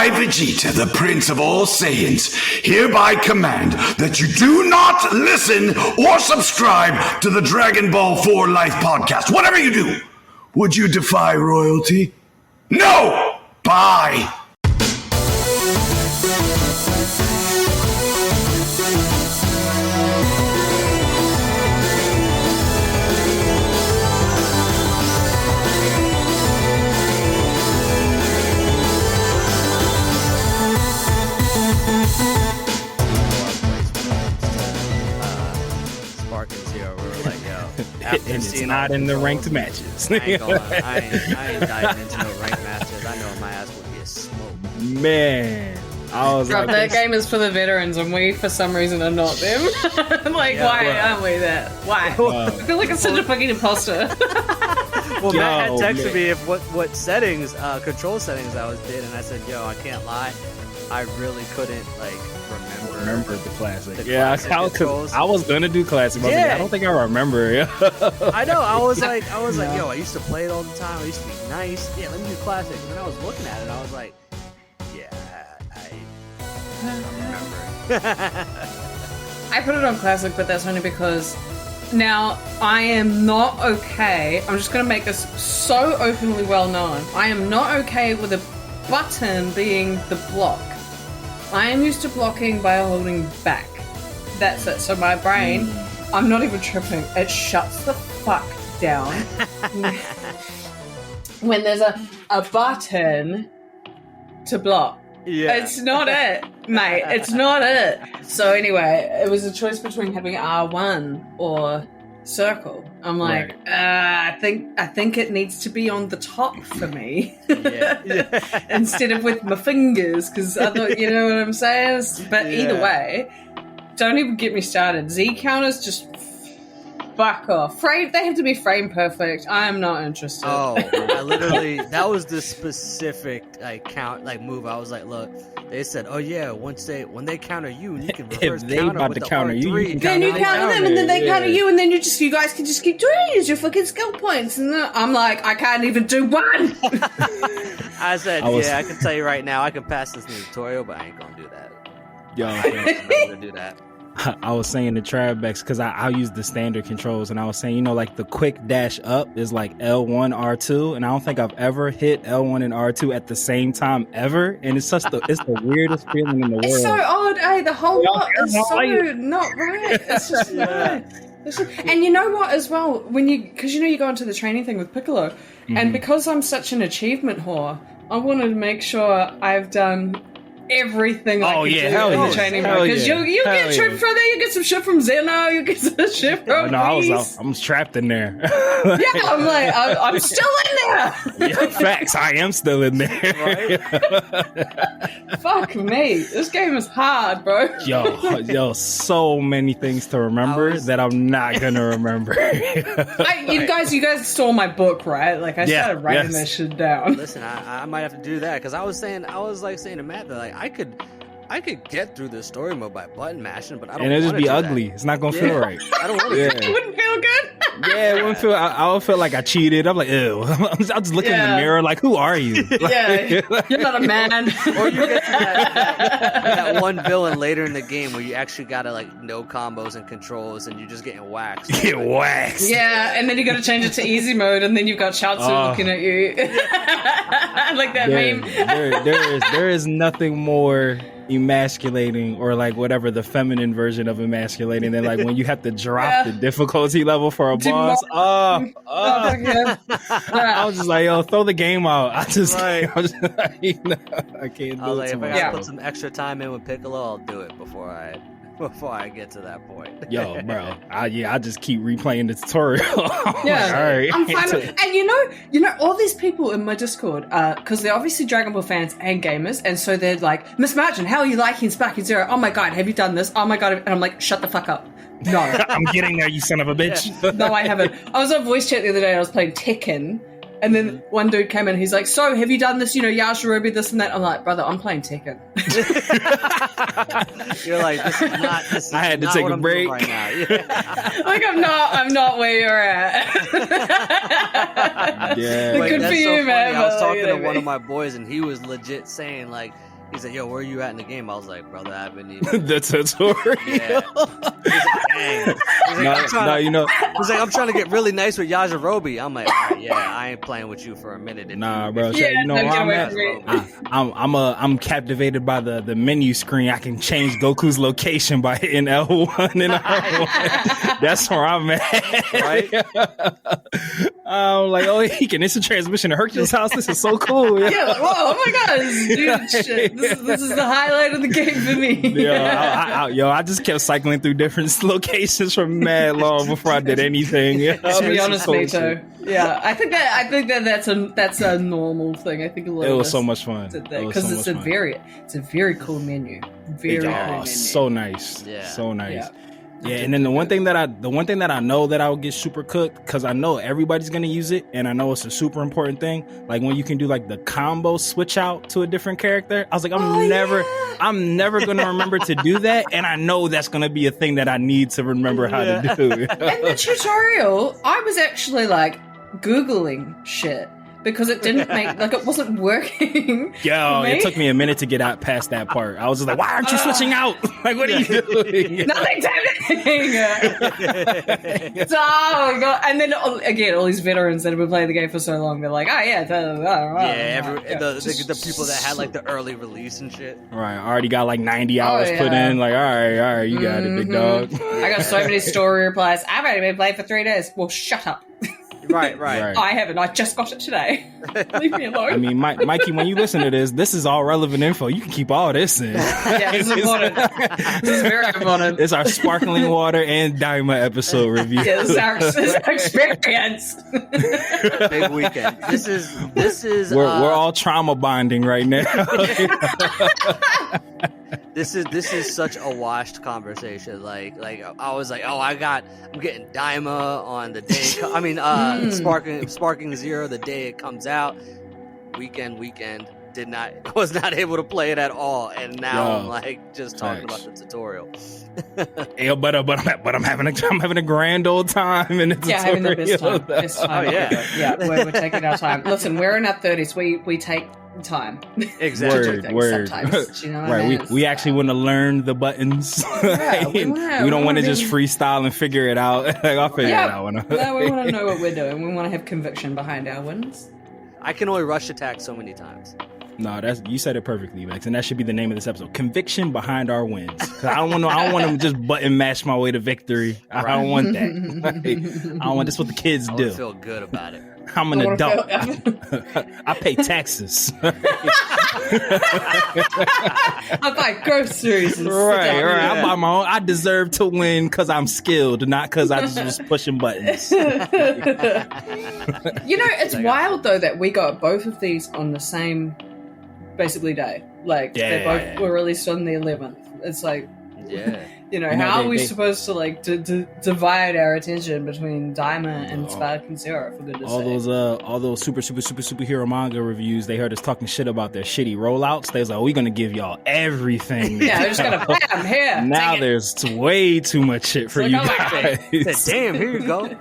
I, Vegeta, the Prince of all Saiyans, hereby command that you do not listen or subscribe to the Dragon Ball 4 Life podcast. Whatever you do, would you defy royalty? No! Bye! It's not in the ranked matches. I ain't diving into no ranked matches. I know my ass would get smoked. Man, I was Bro, like, that game is for the veterans, and we, for some reason, are not them. Why aren't we that? Why? I feel like I'm such a fucking imposter. Well, Matt had texted me if what settings, control settings I was did, and I said, yo, I can't lie, I really couldn't remember the classic. Classic I was gonna do classic, but I don't think I remember. I know. I was like, yo, I used to play it all the time. I used to be nice. Yeah, let me do classic. And then I was looking at it, and I was like, yeah, I remember. I put it on classic, but that's only because now I am not okay. I'm just gonna make this so openly well known. I am not okay with a button being the block. I am used to blocking by holding back. That's it. So my brain, I'm not even tripping. It shuts the fuck down when there's a button to block. Yeah. It's not it, mate. It's not it. So anyway, it was a choice between having R1 or circle. I'm like, I think it needs to be on the top for me instead of with my fingers, because I thought, you know what I'm saying? But either way, don't even get me started. Z counters, just fuck off. They have to be frame perfect. I am not interested. Oh, I literally, that was the specific move. I was like, look, they said, oh yeah, when they counter you, and you can reverse if they counter about with to the counter R3. you, then you counter them, and then they counter you, and then you guys can just keep doing it as your fucking skill points. And I'm like, I can't even do one. I said, I can tell you right now, I can pass this new tutorial, but I ain't gonna do that. I'm gonna do that. I was saying the Travex because I use the standard controls, and I was saying, like the quick dash up is like L1, R2, and I don't think I've ever hit L1 and R2 at the same time ever, and it's the weirdest feeling in the world. It's so odd, the whole lot is so not right. It's just not. And you know what as well, because you go into the training thing with Piccolo, and because I'm such an achievement whore, I wanted to make sure I've done everything I can do in the training mode, because you get shit from there, you get some shit from Zeno, you get some shit from I'm trapped in there. I'm like, I'm still in there. Facts, I am still in there. Right? Fuck me, this game is hard, bro. Yo, so many things to remember that I'm not gonna remember. You guys saw my book, right? Like I started writing that shit down. Listen, I might have to do that, because I was saying to Matt that like I could get through this story mode by button mashing, but I don't. And it'll just be ugly. That. It's not gonna feel right. I don't want to. It wouldn't feel good. Yeah, it wouldn't feel. I would feel like I cheated. I'm like, ew. I'll just look in the mirror, like, who are you? You're not a man. Or you get to that one villain later in the game where you actually gotta know combos and controls, and you're just getting waxed. Get waxed. Yeah, and then you got to change it to easy mode, and then you've got Chaozu looking at you, like that meme. There is nothing more emasculating, or whatever the feminine version of emasculating, than when you have to drop the difficulty level for a boss. I was just like, yo, throw the game out. I can't do if I gotta put some extra time in with Piccolo, I'll do it before I get to that point. Yo, bro, I just keep replaying the tutorial. All right. I'm fine. And you know, all these people in my Discord, because they're obviously Dragon Ball fans and gamers, and so they're like, Miss Majin, how are you liking Sparky Zero? Oh my god, have you done this? Oh my god, and I'm like, shut the fuck up. No, I'm getting there, you son of a bitch. No, I haven't. I was on voice chat the other day. I was playing Tekken. And then one dude came in, he's like, so, have you done this, Yajirobe, this and that? I'm like, brother, I'm playing Tekken. You're like, this is I had to take a break. Right now. Yeah. Like, I'm not where you're at. Yeah. Good for you, man. I was talking to one of my boys, and he was legit saying, He's like, yo, where are you at in the game? I was like, brother, I haven't even. The tutorial. Yeah. He's like, dang. He's like, I'm trying to get really nice with Yajirobe. I'm like, all right, yeah, I ain't playing with you for a minute. Nah, bro. Yeah, you know where I'm at? no, I'm captivated by the menu screen. I can change Goku's location by hitting L1 and R1. That's where I'm at. Right? I'm like, oh, he can instant transmission to Hercules' house. This is so cool. Yeah, like, whoa, oh my god, dude, shit. This is the highlight of the game for me. I just kept cycling through different locations for mad long before I did anything. To be honest, Mato. Yeah, I think that's a normal thing. I think a lot it of was us so much fun because it's a very cool menu. Very cool menu. So nice. Yeah. So nice. Yeah, and then the one thing that I know that I will get super cooked, because I know everybody's gonna use it, and I know it's a super important thing. Like when you can do like the combo switch out to a different character. I was like, I'm never gonna remember to do that, and I know that's gonna be a thing that I need to remember how to do. And the tutorial, I was actually like Googling shit. Because it didn't it wasn't working. Yo, it took me a minute to get out past that part. I was just like, why aren't you switching out? Like, what are you doing? Nothing's happening. Oh my god! And then again, all these veterans that have been playing the game for so long, they're like, oh yeah, the people that had like the early release and shit. Right, I already got like 90 hours put in. Like, all right, you got it, big dog. I got so many story replies. I've only been playing for 3 days. Well, shut up. Right. I haven't. I just got it today. Leave me alone. I mean, Mikey, when you listen to this is all relevant info. You can keep all this in. Yeah, this is important. This is very important. It's our sparkling water and Daima episode review. Yeah, this is our experience. Big weekend. This is. We're all trauma bonding right now. This is such a washed conversation. Like I was like, I'm getting Daima on the day. Sparking Zero the day it comes out. Weekend was not able to play it at all, and now I'm like just talking about the tutorial. Yeah, but I'm having a grand old time in the tutorial. Yeah, having the best time. Oh yeah, we're taking our time. Listen, we're in our 30s. We take time. Exactly. Word. Sometimes, you know what right. I mean? We actually want to learn the buttons. Yeah, we don't want to just freestyle and figure it out. Like, I'll figure it out. No, we want to know what we're doing. We want to have conviction behind our wins. I can only rush attack so many times. No, you said it perfectly, Max, and that should be the name of this episode. Conviction behind our wins. 'Cause I don't want to just button mash my way to victory. I don't want that. Like, I don't want this. What the kids do. I feel good about it. I'm an adult. I pay taxes. I buy groceries. And right. Yeah. I buy my own. I deserve to win because I'm skilled, not because I just was pushing buttons. You know, it's wild though that we got both of these on the same basically day. Like they both were released on the 11th. It's like, you know, how are we supposed to like divide our attention between Daima and Sparking Zero? For goodness' sake. All those superhero manga reviews. They heard us talking shit about their shitty rollouts. They was like, we're gonna give y'all everything. Yeah, they're just gonna bam here. Now there's way too much shit for you guys. Damn, here you go.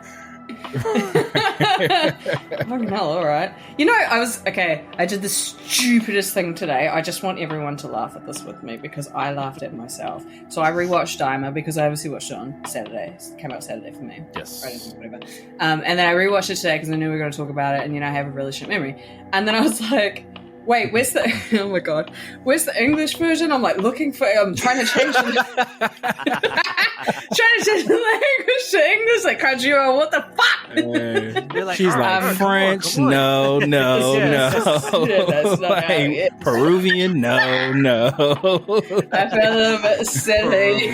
Fucking hell, alright. You know, I did the stupidest thing today. I just want everyone to laugh at this with me because I laughed at myself. So I rewatched Daima because I obviously watched it on Saturday. It came out Saturday for me. Yes. Friday, whatever. And then I rewatched it today because I knew we were going to talk about it, and you know, I have a really shit memory. And then I was like, wait, where's the oh my god, where's the English version? I'm like looking for trying to change the language to English, like Kajiro, what the fuck? Like, she's like French, no. Yeah, that's not how it is. Peruvian, no. I felt a little bit silly.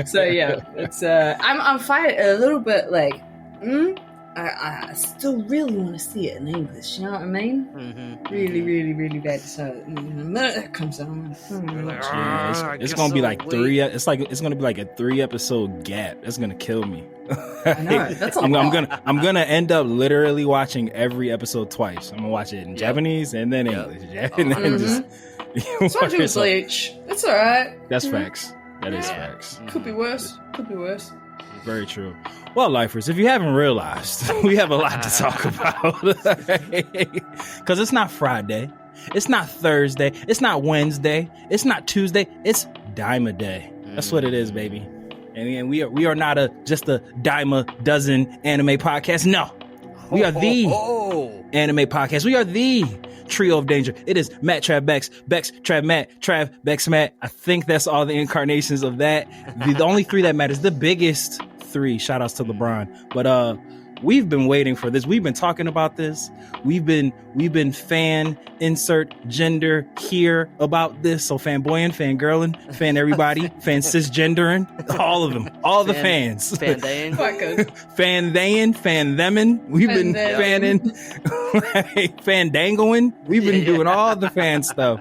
So yeah, it's I'm fighting a little bit like I still really want to see it in English. You know what I mean? Mm-hmm. Really, really, really bad. So the minute that comes out, it's gonna be like three. It's gonna be like a 3-episode gap. That's gonna kill me. I know. That's a lot. I'm gonna end up literally watching every episode twice. I'm gonna watch it in Japanese and then English, and then just. It's not doing Bleach. It's all right. That's facts. That is facts. Could be worse. Very true. Well, lifers, if you haven't realized, we have a lot to talk about. Because it's not Friday. It's not Thursday. It's not Wednesday. It's not Tuesday. It's Daima Day. That's what it is, baby. And we are not just a Daima dozen anime podcast. No, we are the anime podcast. We are the trio of danger. It is Matt, Trav, Bex, Trav, Matt, Trav, Bex, Matt. I think that's all the incarnations of that. The only three that matters. The biggest three. Shout outs to LeBron. But we've been waiting for this. We've been talking about this. We've been fan insert gender here about this. So fanboying, fangirling, fan everybody, fan cisgendering, all of them, all the fans. Fan-daying. Fan-daying, fan-theming. We've been fanning, fandangoing. We've been doing all the fan stuff.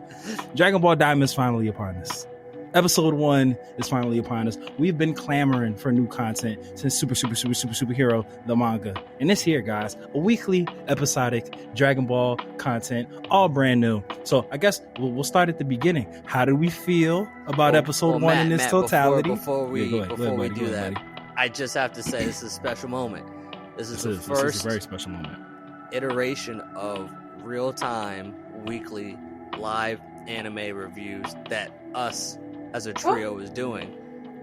Dragon Ball Daima is finally upon us. Episode 1 is finally upon us. We've been clamoring for new content since Superhero, the manga. And it's here, guys. A weekly, episodic Dragon Ball content, all brand new. So I guess we'll start at the beginning. How do we feel about episode 1 in its totality? Before we do that, I just have to say this is a special moment. This is the first this is a very special moment. Iteration of real-time, weekly, live anime reviews that us as a trio is doing.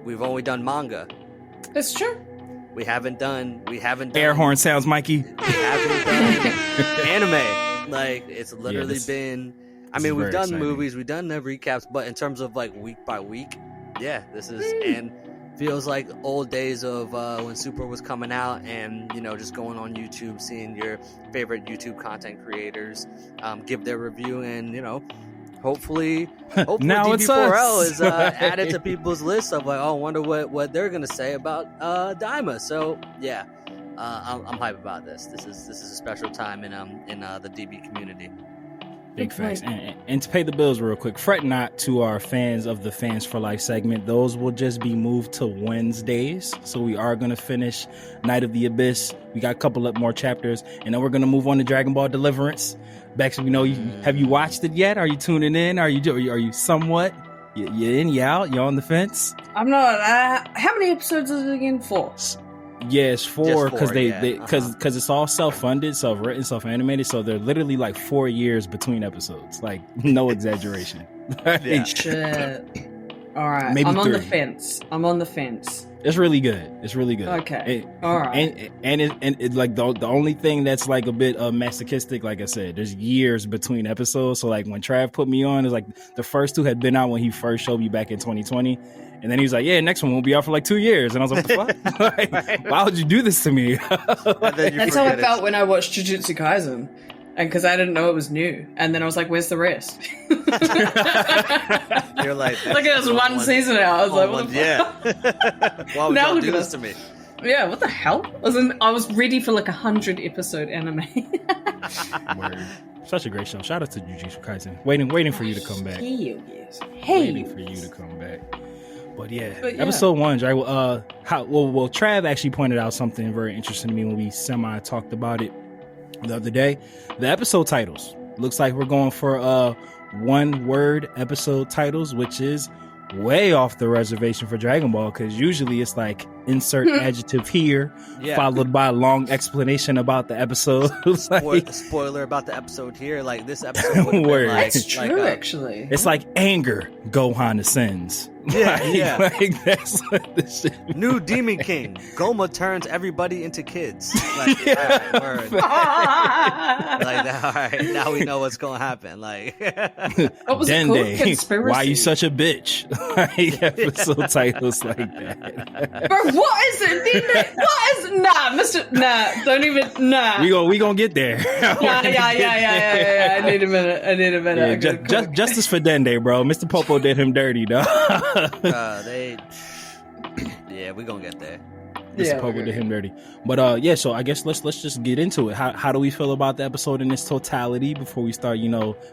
We've only done manga. That's true. We haven't done air horn sounds, Mikey. We haven't done anime. Like, it's literally been, I mean, we've done movies, we've done the recaps, but in terms of like week by week, this is and feels like old days of when Super was coming out, and just going on YouTube, seeing your favorite YouTube content creators give their review, and hopefully now DB4L is added to people's list of like, I wonder what they're gonna say about Daima. So I'm hype about this. This is a special time in the DB community. Big facts. And to pay the bills real quick, fret not to our fans of the Fans for Life segment. Those will just be moved to Wednesdays. So we are going to finish Night of the Abyss. We got a couple of more chapters, and then we're going to move on to Dragon Ball Deliverance. Bex, we know have you watched it yet? Are you tuning in? Are you somewhat? You in, you out? You on the fence? I'm not. How many episodes is it again? 4? Yeah, it's 4 because because it's all self-funded, self-written, self-animated. So they're literally like 4 years between episodes. Like, no exaggeration. Shit. All right. Maybe I'm 3. on the fence. It's really good. Okay. All right. And it like the only thing that's like a bit masochistic, like I said, there's years between episodes. So like when Trav put me on, it's like the first 2 had been out when he first showed me back in 2020. And then he was like, next one will be out for like 2 years. And I was like, what the fuck? Like, why would you do this to me? That's how I felt when I watched Jujutsu Kaisen. And because I didn't know it was new. And then I was like, where's the rest? You're like, look at this one season out. I was like, what the fuck? Why would now y'all do this to me? Yeah, what the hell? I was ready for like 100 episode anime. Word. Such a great show. Shout out to Jujutsu Kaisen. Waiting for you to come back. Waiting for you to come back. But episode 1, right? Trav actually pointed out something very interesting to me when we talked about it the other day. The episode titles. Looks like we're going for 1-word episode titles, which is way off the reservation for Dragon Ball, because usually it's like insert adjective here, followed by a long explanation about the episode. Spoiler about the episode here. Like, this episode would Word. Like, That's true, actually. It's like anger, Gohan ascends. Like that's what this shit. New Demon King. Goma turns everybody into kids. Like, all right, word. Like, all right, now we know what's gonna happen. Like, what was it called? Conspiracy. Why you such a bitch? Like, episode titles like that. Bro, what is it? What is it? Nah, Mr. Nah, don't even. Nah. We gonna get there. Yeah. I need a minute. Yeah, justice for Dende, bro. Mr. Popo did him dirty, though. We gonna get there. Mr. Popo did him dirty. But so I guess let's just get into it. How do we feel about the episode in its totality before we start,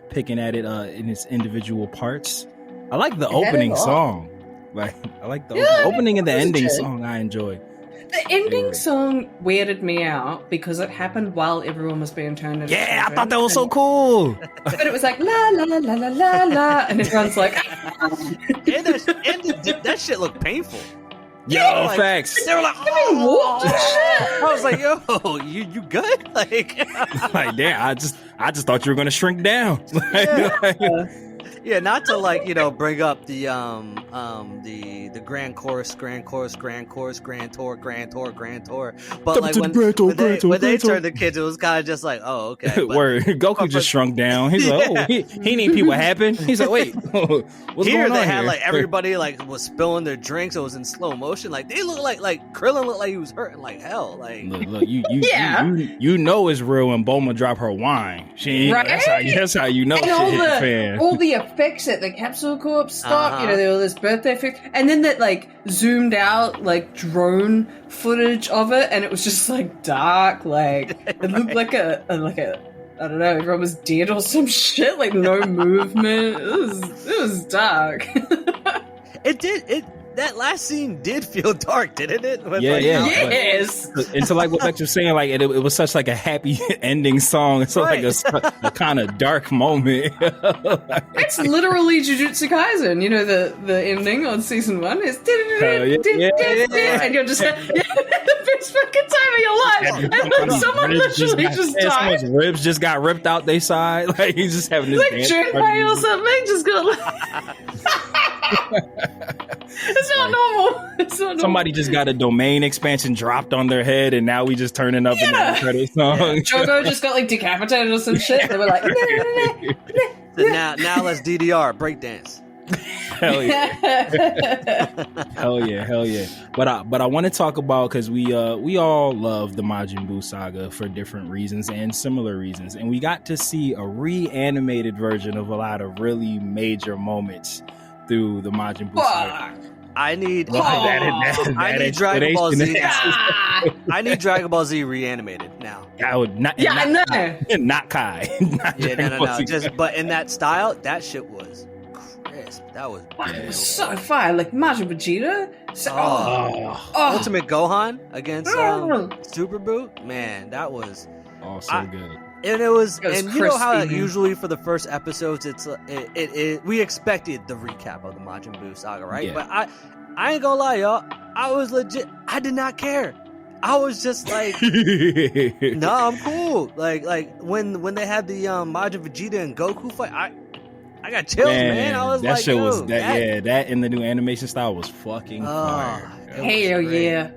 picking at it in its individual parts? I like the opening song. Like, I like the opening and the ending song. I enjoy. The ending song weirded me out because it happened while everyone was being turned into children. I thought that was so cool. But it was like la la la la la la, and everyone's like, and that shit looked painful. Yo, like, facts. They were like, oh, I was like, yo, you good? Like, Like, damn, I just thought you were gonna shrink down. yeah, not to like, bring up the grand chorus, grand tour. But like when they turned the kids, it was kind of just like, oh, okay. But, Word, Goku just shrunk down. He's like, oh, he need people happen. He's like, wait, what's here going on they had here? like everybody like was spilling their drinks. It was in slow motion. Like they look like Krillin looked like he was hurting like hell. Like Look, you know it's real when Bulma drop her wine. She Right? that's how you know And she hit the fan. all the effects at the Capsule Corp stop, there was this birthday effect, and then that like zoomed out like drone footage of it, and it was just like dark, like it looked like a I don't know, everyone was dead or some shit, like no movement. It was dark. That last scene did feel dark, didn't it? With, Yeah, like, yeah. Yes. And to like what you're saying, like it was such like a happy ending song. It's like a kind of dark moment. It's literally Jujutsu Kaisen, the ending on season 1 is and you're just the best fucking time of your life. And then someone literally just died. Someone's ribs just got ripped out their side. Like he's just having this Like dance Junpei party. or something just got It's not normal. It's not normal. Somebody just got a domain expansion dropped on their head, and now we just turning up in the credit song. Jogo just got like decapitated or some shit. They were like, now let's DDR breakdance. Hell yeah. Hell yeah. But I want to talk about, because we all love the Majin Buu saga for different reasons and similar reasons, and we got to see a reanimated version of a lot of really major moments through the Majin Buu saga. I need that Dragon Ball Z. explanation. I need Dragon Ball Z reanimated now. I would not. I know. Not Kai. Not Yeah, Dragon no. Ball Z. But in that style, that shit was crisp. That was It was so fire. Like Majin Vegeta. Ultimate Gohan against Super Buu. Man, that was so good. And it was crispy, you know how man. usually for the first episodes, we expected the recap of the Majin Buu saga, right? Yeah. But I ain't gonna lie, y'all. I was legit. I did not care. I was just like, no, I'm cool. Like when they had the Majin Vegeta and Goku fight, I got chills, man. I was that like, shit yo, was that in the new animation style was fucking fire. Hell yeah.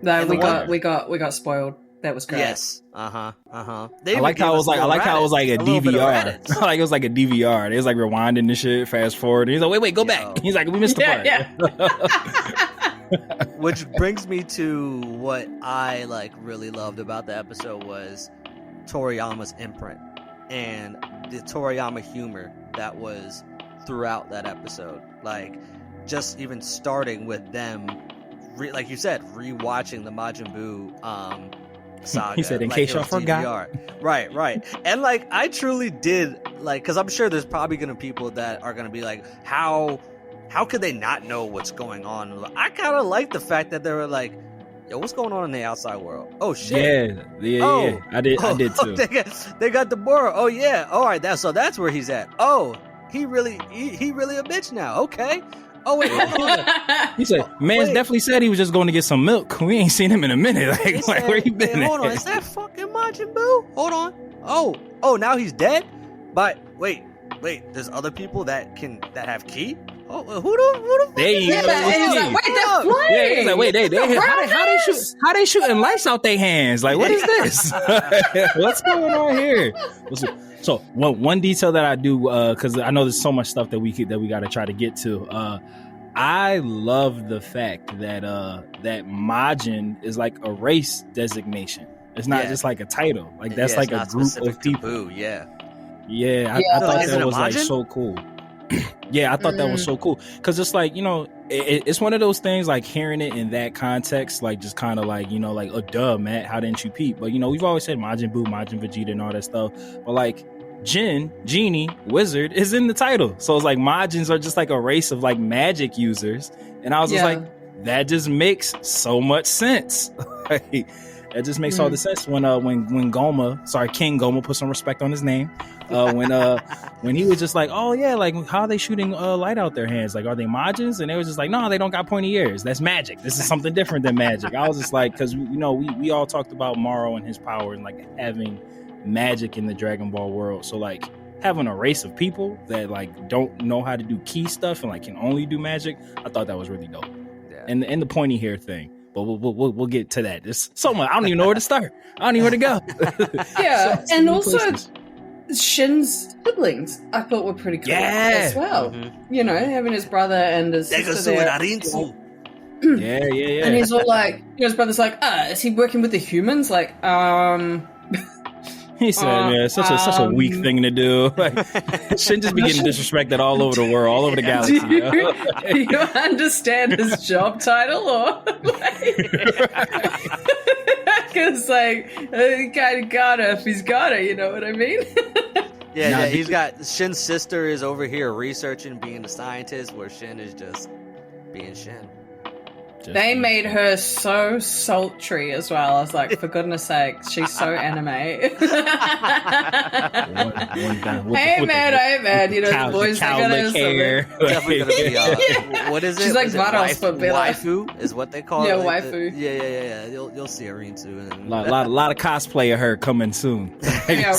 No, we got spoiled. That was great. Yes. I like how it was like a DVR. Like it was like a DVR. They was like rewinding the shit, fast forward. He's like, wait, go back. He's like, we missed the part. Yeah. Which brings me to what I really loved about the episode was Toriyama's imprint and the Toriyama humor that was throughout that episode. Like just even starting with them, like you said, rewatching the Majin Buu saga. He said, in case y'all forgot. Right. And I truly did because I'm sure there's probably gonna be people that are gonna be like, how could they not know what's going on? I kind of like the fact that they were like, yo, what's going on in the outside world? Oh shit. Yeah. I did too. They got the Boro. Oh yeah. All right. That's where he's at. Oh, he really a bitch now. Okay. Oh wait, hold on. He said, "Man's definitely said he was just going to get some milk. We ain't seen him in a minute. Like where he been? Hold on, is that fucking Majin Buu? Hold on. Oh, now he's dead. But wait. There's other people that have ki. Oh, who the They Yeah, and he's like, wait, they're flying. Yeah, he's like, wait, how they shooting lights out their hands? Like, what is this? What's going on here? So one detail that I do, because I know there's so much stuff that we got to try to get to. I love the fact that that Majin is like a race designation. It's not just like a title. Like that's like a group of people. Buu, yeah. I thought that was like Majin? so cool. Yeah, I thought that was so cool because it's like, it's one of those things like hearing it in that context, like just kind of like, like, oh duh, Matt, how didn't you peep? But we've always said Majin Buu, Majin Vegeta, and all that stuff. But like Genie, Wizard is in the title, so it's like Majins are just like a race of like magic users, and I was just like, that just makes so much sense. It just makes all the sense when Goma, sorry, King Goma, put some respect on his name. When he was just like, oh yeah, like how are they shooting light out their hands? Like, are they Majins? And they was just like, no, they don't got pointy ears. That's magic. This is something different than magic. I was just like, because we all talked about Maro and his power and like having magic in the Dragon Ball world. So like having a race of people that like don't know how to do key stuff and like can only do magic, I thought that was really dope. Yeah. And the pointy hair thing. But we'll get to that. There's so much. I don't even know where to start. I don't even know where to go. Yeah, and also Shin's siblings I thought were pretty cool as well. Mm-hmm. You know, having his brother and his sister there. Yeah. And he's all like, his brother's like, is he working with the humans? Like, he said, yeah, such a weak thing to do. Like, Shin just be getting disrespected all over the world, all over the galaxy. Do you understand his job title, or because like he kind of gotta if he's gotta, you know what I mean? Yeah, he's got Shin's sister is over here researching, being a scientist, where Shin is just being Shin. They made her so sultry as well. I was like, for goodness sake, she's so anime. Hey man, you know, the boys together. Definitely gonna be what is it? She's like Vados, but waifu is what they call it. Yeah, like waifu. Yeah. You'll see her soon. A lot of cosplay of her coming soon. Yeah,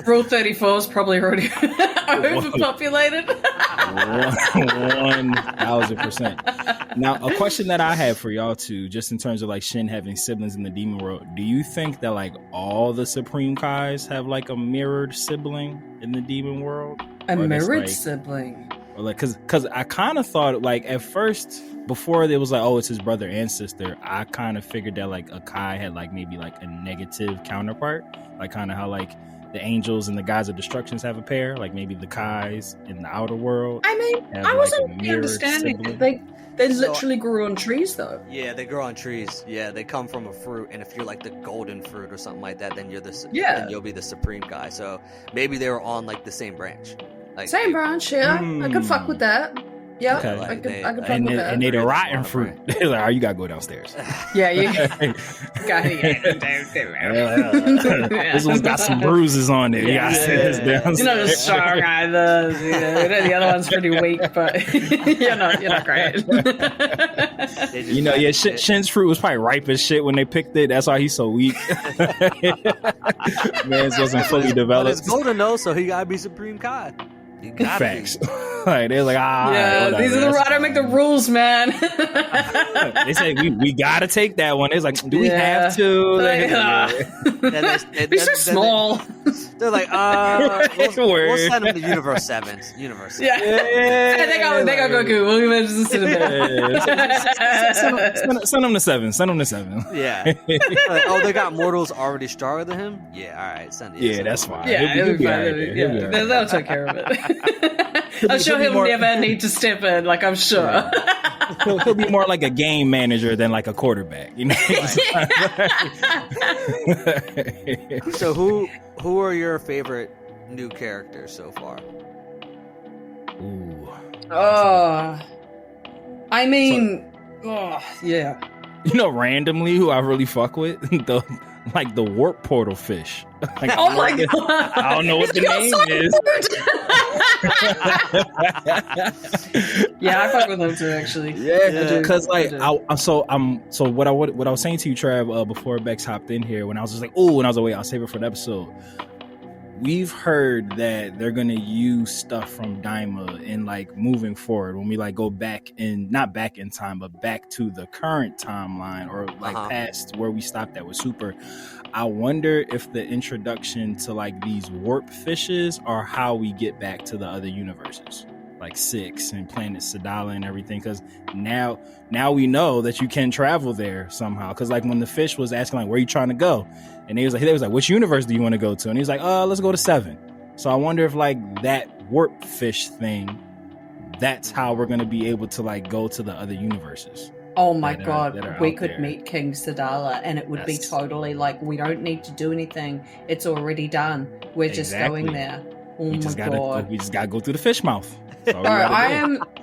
Rule 34 is probably already overpopulated. 1000%. Now, a question that I have for y'all too, just in terms of like Shin having siblings in the demon world, do you think that like all the Supreme Kais have like a mirrored sibling in the demon world? A mirrored sibling? Or like, cause I kind of thought like at first, before it was like, oh, it's his brother and sister, I kind of figured that like a Kai had like maybe like a negative counterpart, like kind of how like the angels and the gods of destructions have a pair, like maybe the Kais in the outer world. I mean, I wasn't really understanding it. They literally grew on trees, though. Yeah, they grow on trees. Yeah, they come from a fruit, and if you're like the golden fruit or something like that, then then you'll be the Supreme Kai. So maybe they were on like the same branch. Like same branch, yeah. I could fuck with that. Yeah, okay. I could fuck with that. And they the rotten fruit. They're like, oh, you gotta go downstairs. Yeah, you gotta This one's got some bruises on it. You gotta sit this downstairs. You know the strong guy, the other one's pretty weak, but you're not great. You know, yeah, Shin's fruit was probably ripe as shit when they picked it. That's why he's so weak. Man's wasn't fully developed. But it's golden though, so he gotta be Supreme Kai. You gotta Facts. Like they're like, yeah, these are the writer make the rules, man. They say we gotta take that one. It's like, do we have to? Be so small. They're like, we'll send them to Universe 7. Yeah. They got Goku. We'll just sit in there. Send them to 7. Send them to 7. Yeah. Like, oh, they got mortals already stronger than him? Yeah, all right. Send it. Yeah, that's fine. Yeah, he'll be fine. They'll take care of it. I'm sure he'll never need to step in, like I'm sure. Right. He'll be more like a game manager than like a quarterback, you know? So who are your favorite new characters so far? Ooh. I mean, yeah. You know, randomly who I really fuck with? The warp portal fish. Like, oh my god! I don't know what the name is. Yeah, I fuck with them too, actually. Yeah, because like so what I was saying to you, Trav, before Bex hopped in here, when I was just like, oh, and I was like, wait, I'll save it for the episode. We've heard that they're gonna use stuff from Daima in like moving forward when we like go back in, not back in time, but back to the current timeline or like past where we stopped at with Super. I wonder if the introduction to like these warp fishes are how we get back to the other universes, like 6 and Planet Sadala and everything. Because now we know that you can travel there somehow. Because like when the fish was asking like, where are you trying to go? And they was like, which universe do you want to go to? And he's like, let's go to 7. So I wonder if like that warp fish thing, that's how we're going to be able to like go to the other universes. Oh my god, we could meet King Sadala and it would be totally like, we don't need to do anything. It's already done. We're just going there. Oh my god. We just gotta go through the fish mouth. Bro, I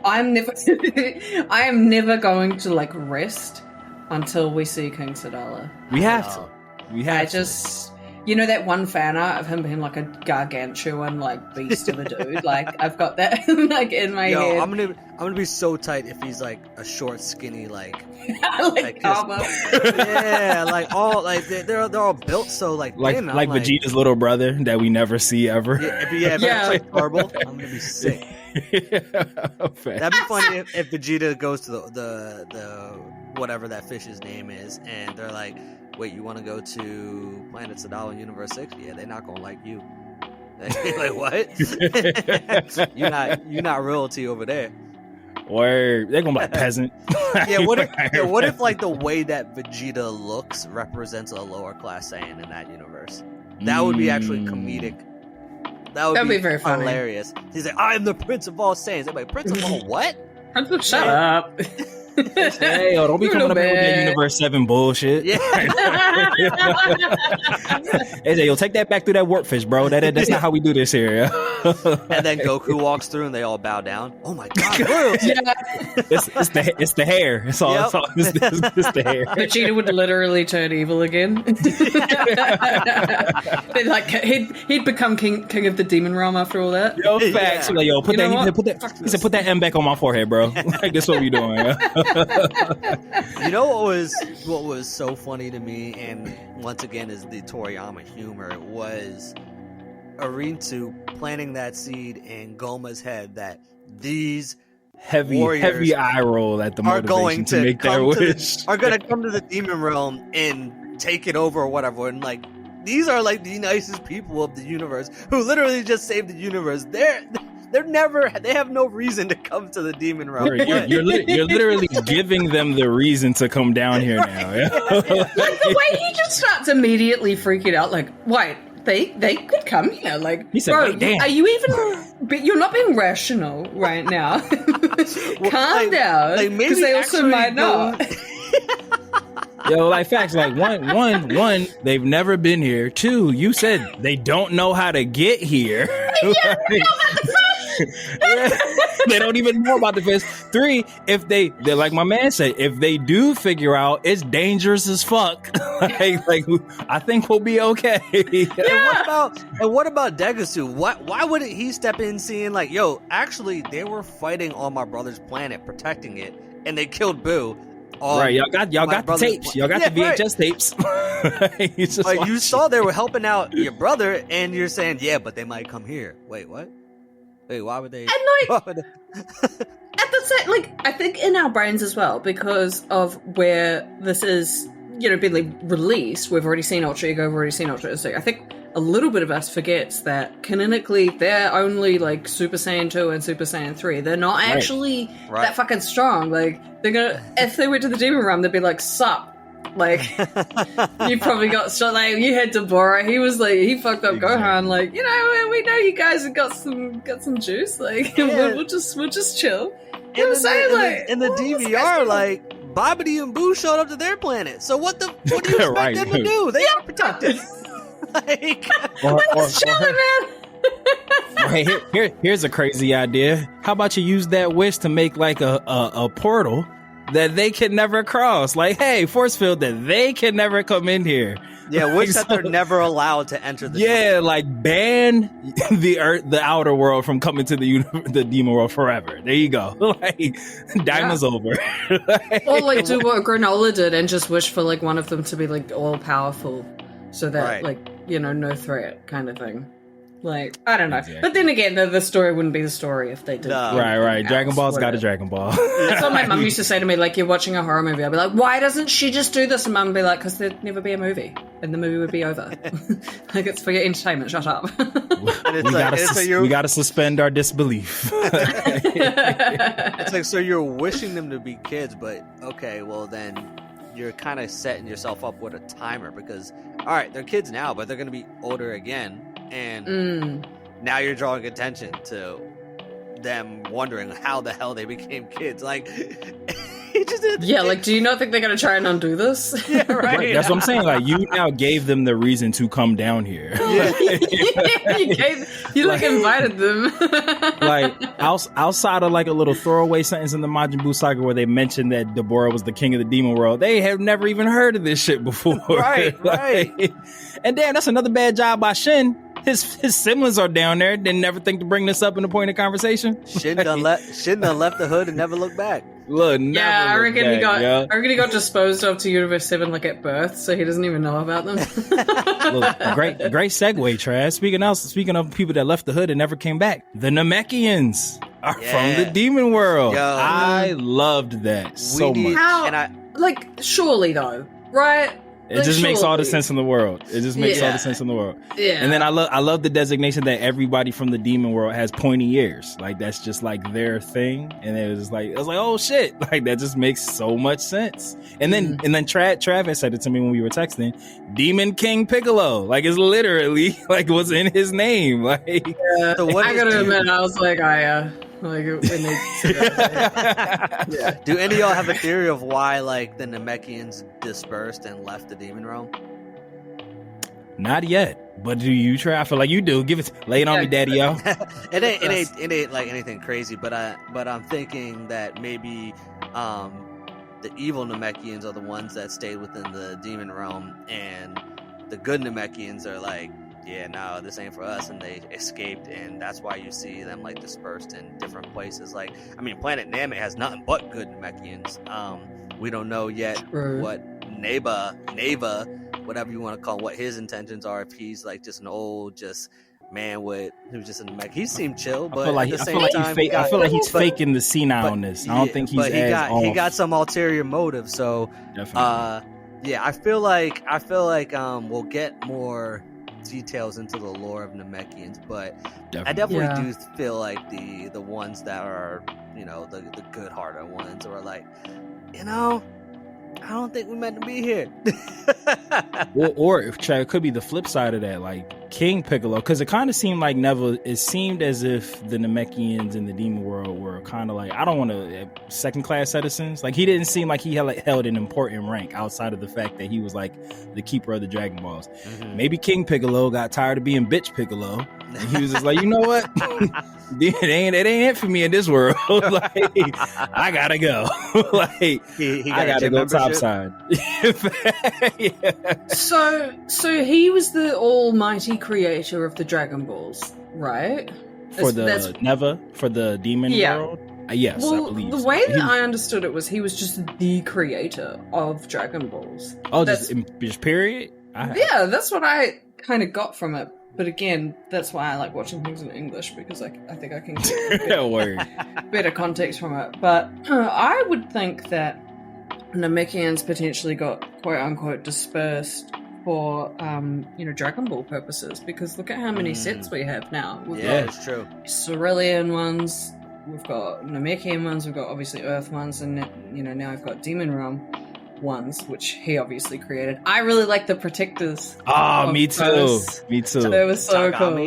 am never going to like rest until we see King Sadala. We have to. We have I just, you know, that one fan art of him being like a gargantuan, like beast of a dude. Like I've got that like in my head. I'm gonna be so tight if he's like a short, skinny, like Karma. yeah, like all like they're all built so like thin. like Vegeta's little brother that we never see ever. If it's like horrible, I'm gonna be sick. That'd be funny if Vegeta goes to the whatever that fish's name is, and they're like, "Wait, you want to go to Planet Sadal in Universe 6? Yeah, they're not gonna like you." Like what? you're not royalty over there. Word, they're gonna be like peasant. Yeah, what if like the way that Vegeta looks represents a lower class Saiyan in that universe? That would be actually comedic. That'd be very funny. Hilarious. He's like, I am the Prince of all Saiyans. I'm like, Prince of all what? Prince of shut up. Hey, yo, don't be coming up here with that Universe 7 bullshit. Yeah. Hey, yo, take that back through that warp fish, bro. That's not how we do this here. And then Goku walks through and they all bow down. Oh my god, royalty. Yeah. It's the hair. It's all. Yep. It's the hair. Vegeta would literally turn evil again. Then, like he'd become king of the demon realm after all that. Yo, facts. Yeah. Like, yo, put You know that. what? He said, put that M back on my forehead, bro. Like, that's what we doing. You know what was so funny to me, and once again is the Toriyama humor, was Arintu planting that seed in Goma's head that these heavy eye roll at the motivation to make their wish. Are going to come to the demon realm and take it over or whatever, and like these are like the nicest people of the universe who literally just saved the universe. They have no reason to come to the demon realm. You're literally giving them the reason to come down here now. Yeah? Like the way he just starts immediately freaking out, like, wait, they could come here. Like, he said, bro, wait, damn. are you even? You're not being rational right now. Calm down, because they also might not. Yo, like facts, like one, they've never been here. 2, you said they don't know how to get here. They don't even know about the fish. 3, if they're like my man said, if they do figure out, it's dangerous as fuck. like I think we'll be okay. Yeah. And what about Degasu? Why wouldn't he step in seeing like, yo, actually they were fighting on my brother's planet, protecting it, and they killed Boo. Right, y'all got the tapes. Y'all got the VHS tapes. Like, you saw they were helping out your brother, and you're saying, yeah, but they might come here. Wait, what? Wait, why would they? And like, at the same, like, I think in our brains as well, because of where this is, you know, been released, we've already seen Ultra Ego, we've already seen Ultra Instinct. I think a little bit of us forgets that canonically they're only like Super Saiyan 2 and Super Saiyan 3. They're not actually that fucking strong. Like, they're gonna, if they went to the demon realm, they'd be like, sup. Like, you probably got shot. Like, you had Deborah. He was like, he fucked up Gohan. Like, you know, we know you guys have got some juice. Like, we'll just chill. You know what I'm saying? Like, in the DVR, like, Babidi and Boo showed up to their planet. So what do you expect them to do? They are protected. Like, just chilling, man. Hey, here's a crazy idea. How about you use that wish to make like a portal that they can never cross? Like, hey, force field that they can never come in here. Yeah, wish that they're never allowed to enter the demon. Like ban the outer world from coming to the demon world forever. There you go. Like, Daima's over. Or like do what Granola did and just wish for like one of them to be like all powerful, so that like, you know, no threat kind of thing. Like, I don't know. Exactly. But then again, the story wouldn't be the story if they did. No. Right. Dragon Ball's got a Dragon Ball. That's what my mum used to say to me, like, you're watching a horror movie. I'd be like, why doesn't she just do this? And mum would be like, because there'd never be a movie. And the movie would be over. Like, it's for your entertainment. Shut up. We gotta suspend our disbelief. It's like, so you're wishing them to be kids, but okay, well then you're kind of setting yourself up with a timer because, all right, they're kids now, but they're going to be older again. And now you're drawing attention to them wondering how the hell they became kids. Like, just did. Yeah, like, do you not think they're gonna try and undo this? Yeah, right. Right, that's what I'm saying. Like, you now gave them the reason to come down here. you invited them. Like, outside of like a little throwaway sentence in the Majin Buu saga where they mentioned that Deborah was the king of the demon world, they have never even heard of this shit before. Right, right. And damn, that's another bad job by Shin. His siblings are down there. Didn't never think to bring this up in the point of conversation. Shin done left the hood and never looked back. Look, Yeah, I reckon he got disposed of to Universe 7 like at birth, so he doesn't even know about them. Look, great segue, Trav. Speaking of people that left the hood and never came back, the Namekians are from the demon world. Yo, I loved that so much. How, surely though, right? It just makes all the sense in the world. It just makes all the sense in the world. Yeah. And then I love the designation that everybody from the demon world has pointy ears. Like, that's just like their thing. And it was like, oh shit. Like, that just makes so much sense. And then Travis said it to me when we were texting. Demon King Piccolo. Like, it's literally like what's in his name. Like, so I gotta admit, I was like, like when they said that, yeah. Do any of y'all have a theory of why like the Namekians dispersed and left the demon realm? Not yet, but do you try? I feel like you do. Lay it on me, daddy, yo. It ain't like anything crazy, but I'm thinking that maybe the evil Namekians are the ones that stayed within the demon realm, and the good Namekians are like, yeah, no, this ain't for us, and they escaped, and that's why you see them like dispersed in different places. Like, I mean, Planet Namek has nothing but good Namekians. We don't know yet what Neva, whatever you want to call him, what his intentions are. If he's like just an old man who's just a Namek. He seemed chill, but at the same time, I feel like he's faking the senileness. I don't think he's. But he got some ulterior motive. So, definitely. I feel like we'll get more details into the lore of Namekians, but I definitely do feel like the ones that are, the good-hearted ones are like, I don't think we're meant to be here. or it could be the flip side of that, like King Piccolo, because it kind of seemed like it seemed as if the Namekians in the demon world were kind of like, I don't want to, second-class citizens. Like, he didn't seem like he held an important rank outside of the fact that he was like the keeper of the Dragon Balls. Mm-hmm. Maybe King Piccolo got tired of being bitch Piccolo, and he was just like, you know what? it ain't it for me in this world. Like, I gotta go. Like, I gotta go topside. Yeah. So he was the almighty creator of the Dragon Balls, right? For the demon world. Yes, well, I believe the way that I understood it was he was just the creator of Dragon Balls. Oh, just period. That's what I kind of got from it. But again, that's why I like watching things in English, because I think I can get better context from it. But I would think that Namekians potentially got quote-unquote dispersed for, Dragon Ball purposes, because look at how many sets we have now. We've got it's true. Cerulean ones, we've got Namekian ones, we've got obviously Earth ones, and now I've got Demon Realm ones, which he obviously created. I really like the protectors. Oh, me too. Me too. They were so cool.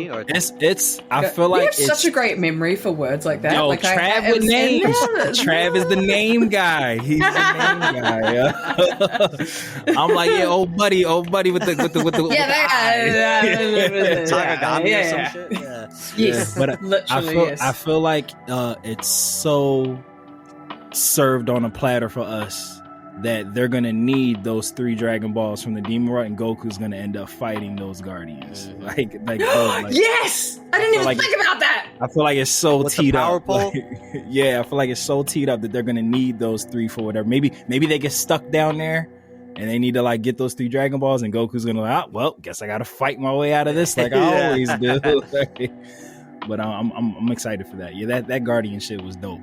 I feel like you have such a great memory for words like that. Yo, like Trav with names. Trav is the name guy. He's the name guy. Yeah. I'm like, old buddy with the Takagami or some shit. Yeah. Yes, but literally. I feel like it's so served on a platter for us that they're gonna need those 3 Dragon Balls from the Demon World, and Goku's gonna end up fighting those Guardians. Yes, I didn't even think about that. I feel like it's so teed up. Pole? I feel like it's so teed up that they're gonna need those 3 for whatever. Maybe they get stuck down there, and they need to get those 3 Dragon Balls, and Goku's gonna guess I gotta fight my way out of this, like I always do. But I'm excited for that. Yeah, that Guardian shit was dope.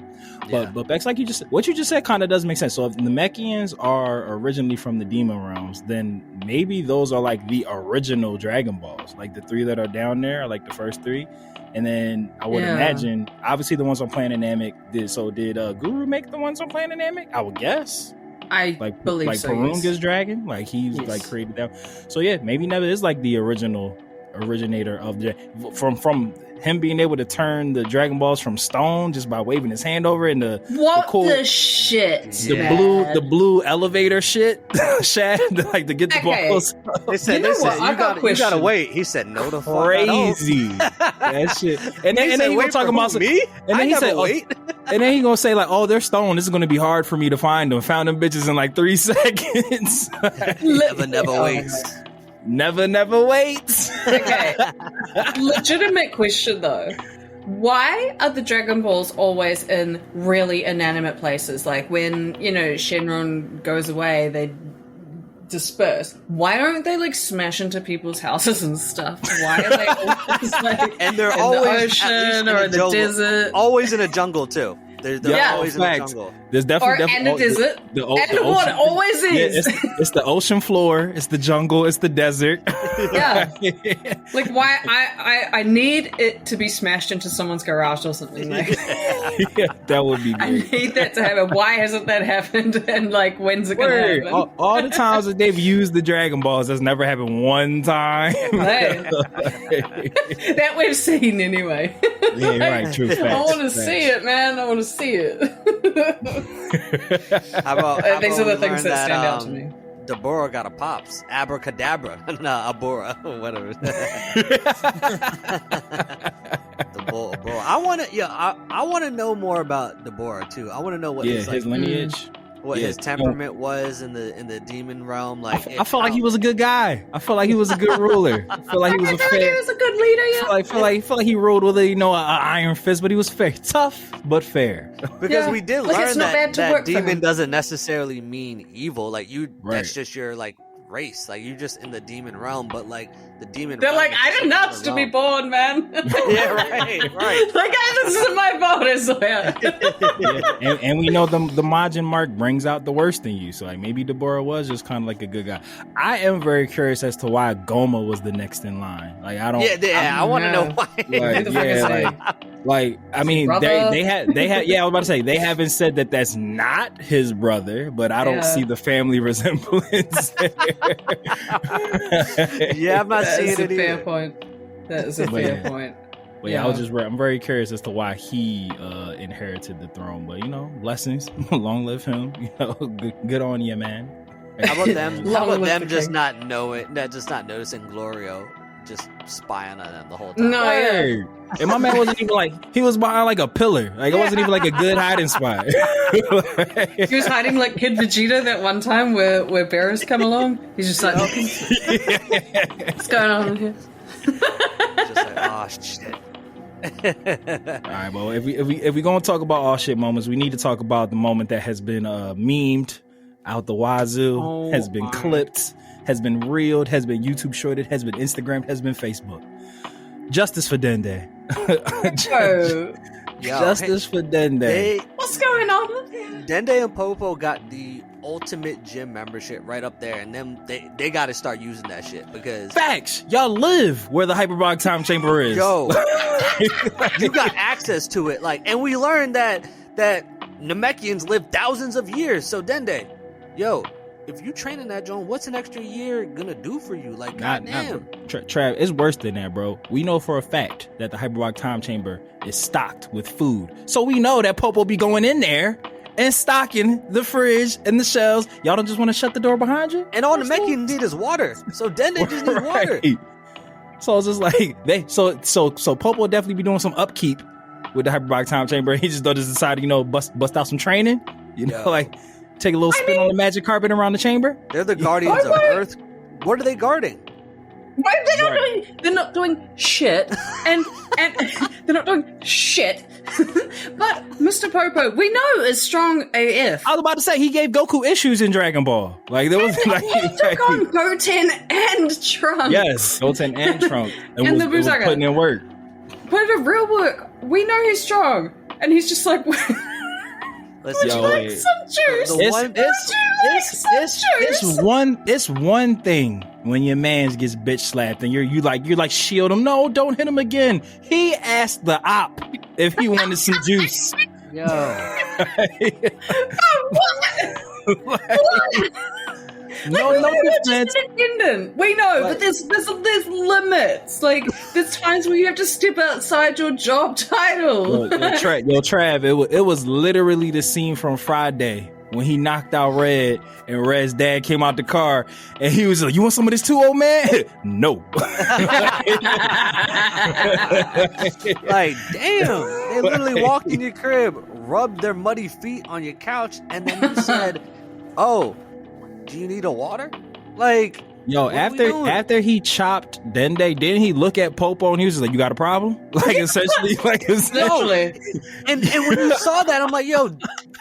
But Bex, like what you just said kind of does make sense. So if the Namekians are originally from the Demon Realms, then maybe those are like the original Dragon Balls. Like the 3 that are down there are like the first 3. And then I would imagine, obviously the ones on Planet Namek did Guru make the ones on Planet Namek? I would guess. I believe like so. Perunga's dragon, like he's like created that. So yeah, maybe Neva is like the originator of the from him being able to turn the Dragon Balls from stone just by waving his hand over and the shit? The blue elevator shit, Shad, like to get the balls. They said, you gotta wait. He said, no, the fuck crazy. That shit. And then he gonna talk about me. And then he said, wait. And then he gonna say like, oh, they're stone. This is gonna be hard for me to find them. Found them bitches in like 3 seconds. Never waits. Never waits. Okay. Legitimate question though. Why are the Dragon Balls always in really inanimate places? Like when, Shenron goes away, they disperse. Why don't they like smash into people's houses and stuff? Why are they always like and they're in always the ocean or in the desert? Always in a jungle too. They're always in the jungle. There's definitely and the desert. The what always is. Yeah, it's the ocean floor. It's the jungle. It's the desert. Yeah. Like why I need it to be smashed into someone's garage or something. Like yeah, that would be great. I need that to happen. Why hasn't that happened? And like when's it gonna happen? All the times that they've used the Dragon Balls, that's never happened one time. Hey. That we've seen anyway. Yeah, right. True. Facts, I want to see it, man. I want to see it. How about these are the things that stand out to me. Deborah got a pops. Abracadabra. Nah, Abora. Whatever. Deborah. I want to know more about Deborah too. I want to know what his lineage. What his temperament was in the demon realm. Like I felt like he was a good guy. I felt like he was a good ruler. I felt like he was he was a good leader. Yeah. I feel like he ruled with an iron fist, but he was fair, tough but fair. Because we did learn that demon doesn't necessarily mean evil. Like that's just your like race. Like you're just in the demon realm, but like the demon. They're like, I did not to be born, man. Yeah, right. Like this is my bonus. Yeah, and we know the Majin mark brings out the worst in you. So like maybe Deborah was just kind of like a good guy. I am very curious as to why Goma was the next in line. Like I don't. I want to know why. I mean, they had. Yeah, I was about to say they haven't said that that's not his brother, but I don't see the family resemblance there. Yeah, I'm not seeing it either. Fair point. That is a fair point. But I'm very curious as to why he inherited the throne. But blessings, long live him. Good on you, man. How about them? How about them just not noticing Glorio just spying on them the whole time? No, yeah. And my man wasn't even like, he was behind like a pillar. Like it wasn't even like a good hiding spot. He was hiding like Kid Vegeta that one time where Beerus come along. He's just like, what's going on here? Just like, oh shit. All right, well, if we gonna talk about all shit moments, we need to talk about the moment that has been memed out the wazoo, has been clipped, has been reeled, has been YouTube shorted, has been Instagrammed, has been Facebook. Justice for Dende. Justice for Dende. What's going on? Dende and Popo got the ultimate gym membership right up there, and then they got to start using that shit because facts. Y'all live where the hyperbolic time chamber is. Yo, you got access to it. Like, and we learned that Namekians live thousands of years. So Dende, yo, if you train in that joint, what's an extra year gonna do for you? Like, goddamn. Trav, it's worse than that, bro. We know for a fact that the hyperbolic time chamber is stocked with food. So we know that Popo be going in there and stocking the fridge and the shelves. Y'all don't just want to shut the door behind you? And all Namekians need is water. So Dende just needs water. So it's just like so Popo definitely be doing some upkeep with the hyperbolic time chamber. He just decide, bust out some training. Like take a little spin on the magic carpet around the chamber. They're the guardians of Earth. What are they guarding? They're not doing shit, and they're not doing shit. But Mr. Popo, we know is strong AF. I was about to say he gave Goku issues in Dragon Ball. Like there was he took on Goten and Trunks. Yes, Goten and Trunks, and the was putting in work. Put in real work. We know he's strong, and he's just like. Would you like some juice? It's one thing when your man gets bitch slapped and you're like shield him. No, don't hit him again. He asked the op if he wanted some juice. Yo. no defense. Independent. We know, but there's limits. Like there's times where you have to step outside your job title. Trav, it was literally the scene from Friday when he knocked out Red and Red's dad came out the car and he was like, "You want some of this too, old man?" No. Like, damn, they literally walked in your crib, rubbed their muddy feet on your couch, and then you said, "Oh, do you need a water?" Like, yo, after he chopped Dende, didn't he look at Popo and he was just like, "You got a problem?" Like essentially, like Literally. And when you saw that, I'm like, yo,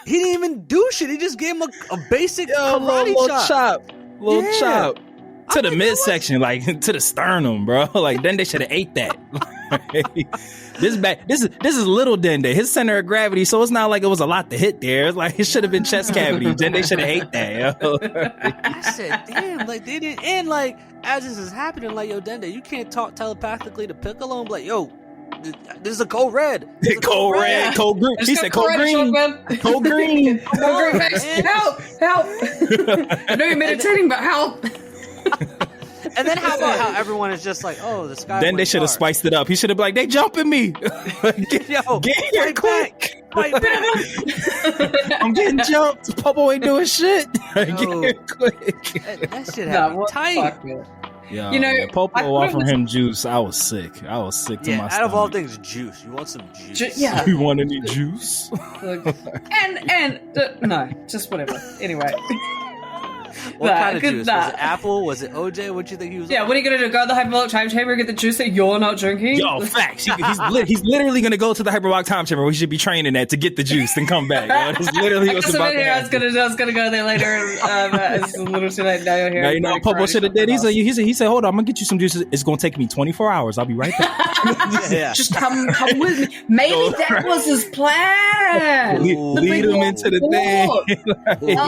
he didn't even do shit. He just gave him a basic karate chop. Little chop to the midsection, like to the sternum, bro. Like Dende should have ate that. This is little Dende. His center of gravity, so it's not like it was a lot to hit there. It's like it should have been chest cavity. Dende should have ate that. Yo. I said, damn, like they didn't. And like as this is happening, like, yo, Dende, you can't talk telepathically to Piccolo and be like, yo, this is a code red. Code green. He said code green. Code green. Code green. Help! I know you're meditating, but help! And then how about how everyone is just like, oh, the sky. Then they should have spiced it up. He should have been like, they jumping me. Get here quick. Fight back. I'm getting jumped. Popo ain't doing shit. Get here quick. That shit happened tight. Yeah, you know, Popo offering him juice. I was sick to my stomach. Out of all things, juice. You want some juice? Yeah. You want any juice? No, just whatever. Anyway. What kind of juice? Was it apple? Was it OJ? What do you think he was? Yeah, what are you gonna do? Go to the hyperbolic time chamber and get the juice that you're not drinking? Yo, facts. He's literally gonna go to the hyperbolic time chamber. We should be training at to get the juice and come back. That's literally what's about to happen. I was gonna go there later. It's a little too late. Now you're here. Now you know what Popo should have did. He said, hold on, I'm gonna get you some juice. It's gonna take me 24 hours. I'll be right back. Just come with me. Maybe that was his plan. Lead him into the thing.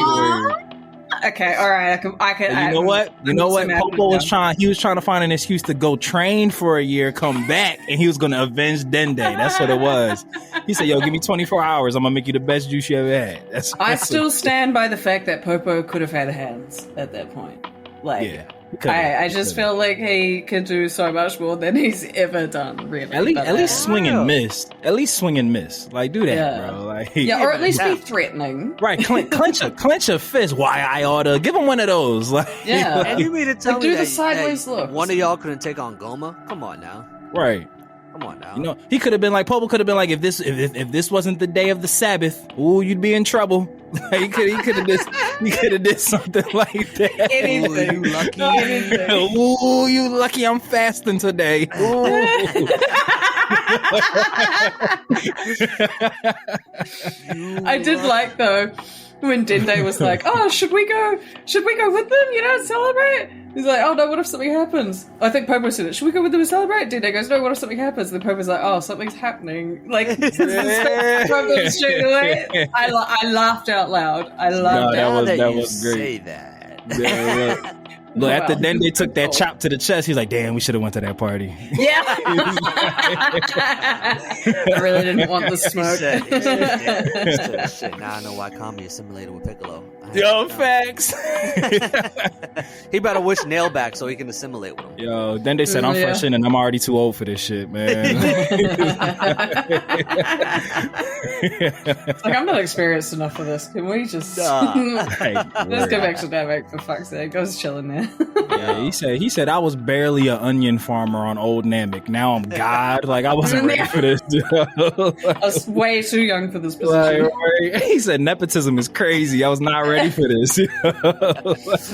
Okay, all right. I can. You know what? Popo was trying. He was trying to find an excuse to go train for a year, come back, and he was going to avenge Dende. That's what it was. He said, "Yo, give me 24 hours. I'm gonna make you the best juice you ever had." I still stand by the fact that Popo could have had hands at that point. Like, yeah. I just feel like he could do so much more than he's ever done. Really, at least swing and miss. At least swing and miss. Like, do that, bro. Like, or at least be threatening. Right? Clench a fist. Why I oughta give him one of those. Like, and you mean to tell me do the sideways look? One of y'all couldn't take on Goma? Come on now. Right. Come on now. You know, he could have been like, Popo could have been like, if this wasn't the day of the Sabbath, ooh, you'd be in trouble. he could have did something like that. Anything. Ooh, you lucky. Ooh, you lucky I'm fasting today. I did like though when Dende was like, "Oh, should we go with them? You know, celebrate." He's like, "Oh no, what if something happens?" I think Popo said it. "Should we go with them and celebrate?" Dende goes, "No, what if something happens?" And then Popo's like, "Oh, something's happening." Like, straight away. I laughed out loud. That was great. Say that. Yeah, look, after Dende took that chop to the chest, he's like, "Damn, we should have went to that party." Yeah. I really didn't want the smoke. Shit. Now I know why Kami assimilated with Piccolo. Yo, facts. He better wish Nail back so he can assimilate with him. Yo, Dende said, "I'm fresh in and I'm already too old for this shit, man." Like, I'm not experienced enough for this. Can we just let's go back to Namek for fuck's sake? I was chilling there. Yeah, he said I was barely an onion farmer on old Namek. Now I'm God. Like, I wasn't ready for this. I was way too young for this position. Right. He said nepotism is crazy. I was not ready for this.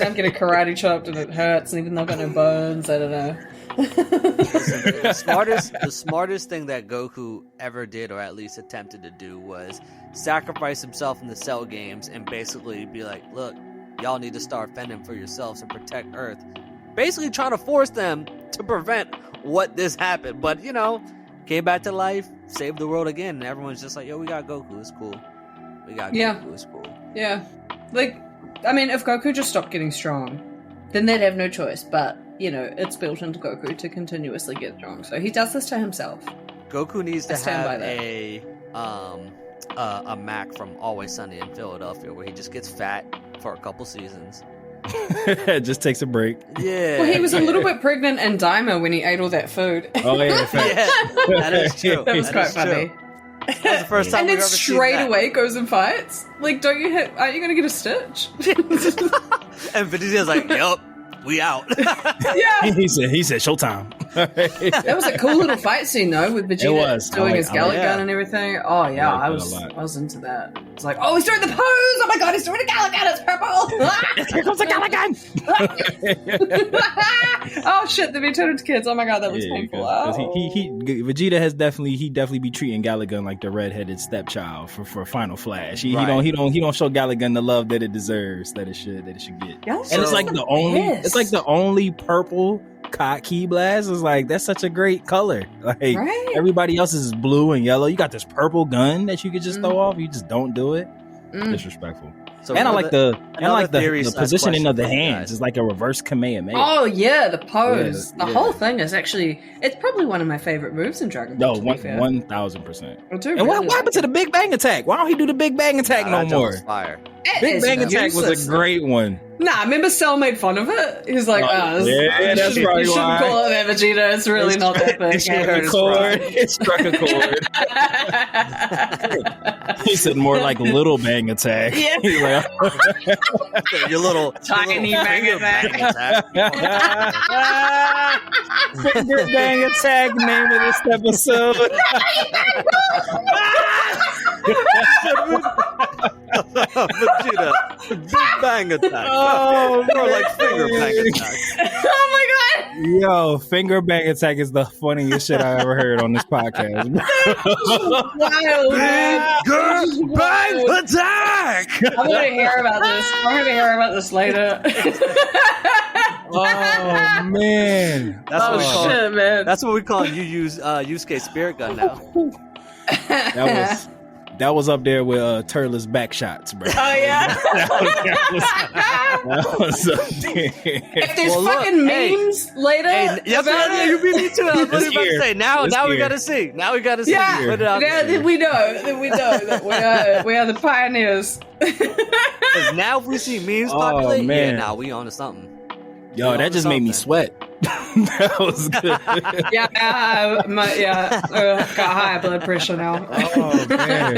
I'm getting karate chopped and it hurts, and even though I've got no bones, I don't know. The smartest thing that Goku ever did, or at least attempted to do, was sacrifice himself in the Cell games and basically be like, "Look, y'all need to start fending for yourselves and protect Earth." Basically trying to force them to prevent what this happened. But, you know, came back to life, saved the world again, and everyone's just like, "Yo, we got Goku, it's cool. We got Goku, it's cool." Yeah. Like, I mean, if Goku just stopped getting strong, then they'd have no choice. But, you know, it's built into Goku to continuously get strong. So he does this to himself. Goku needs to have a Mac from Always Sunny in Philadelphia where he just gets fat for a couple seasons, Just takes a break. Yeah. Well, he was a little bit pregnant in Daima when he ate all that food. Oh yeah, Yeah, that is true. That was That quite is funny. true. That was the first time And we've then ever seen straight that. away goes and fights. Like, aren't you going to get a stitch? And Vegeta's like, "Yup, we out." Yeah. he said, "Showtime." That was a cool little fight scene, though, with It Vegeta was. doing his I Gallic like gun that. and everything. Oh, yeah, I I like that a lot. was into that. It's like, oh, he's doing the pose! Oh my god, he's doing a Gallic gun! It's purple! Here comes the Gallic gun. Oh shit, they've been turned into kids. Oh my god, that was Yeah, painful. 'cause Oh. Vegeta has definitely be treating Galagun like the redheaded stepchild for Final Flash. He Right. don't show Galagun the love that it deserves, that it should get. Y'all And it's so like the only pissed. it's like the only purple key blast is like that's such a great color. Like Right? everybody else is blue and yellow. You got this purple gun that you could just throw off. You just don't do it. Mm. Disrespectful. So And I like the theory slash positioning of the question for you hands. guys. It's like a reverse Kamehameha. Oh yeah, the pose. Yeah, the yeah. whole thing is actually, it's probably one of my favorite moves in Dragon Ball. No, to be fair. 1,000%. I do And really what happened to the Big Bang Attack? Why don't he do the Big Bang Attack no That joint more? was fire. It Big is Bang Attack was useless. a great one. Nah, remember Cell made fun of it? He's like, Oh, yeah, that's you probably shouldn't why. call it that, Vegeta. It's really not that big. It struck a chord. It struck a chord. He said more like Little Bang Attack. Yeah. He's like, Your little Tiny bang finger attack. Finger Bang Attack, name of this episode. Vegeta, Big Bang Attack. Oh, More like Finger Bang Attack. Oh my god! Yo, Finger Bang Attack is the funniest shit I ever heard on this podcast. Wild, man. Girl, bang attack! I'm gonna hear about this. I'm gonna hear about this later. Oh man, That's what we call. shit, man. That's what we call Yusuke Spirit Gun now. that was up there with Turles back shots, bro. Oh yeah. That was up there. If there's Well, look, fucking hey, memes later Yes, about no, it, you beat me too. I was This literally about to year. say. Now This we year. gotta see. Now we gotta see. yeah, Put it out yeah, there. we know that we are the pioneers. 'Cause now if we see memes Oh, populate, man. yeah, now we on to something. Yo, that just made me sweat. That was good. Yeah, got high blood pressure now. Oh man,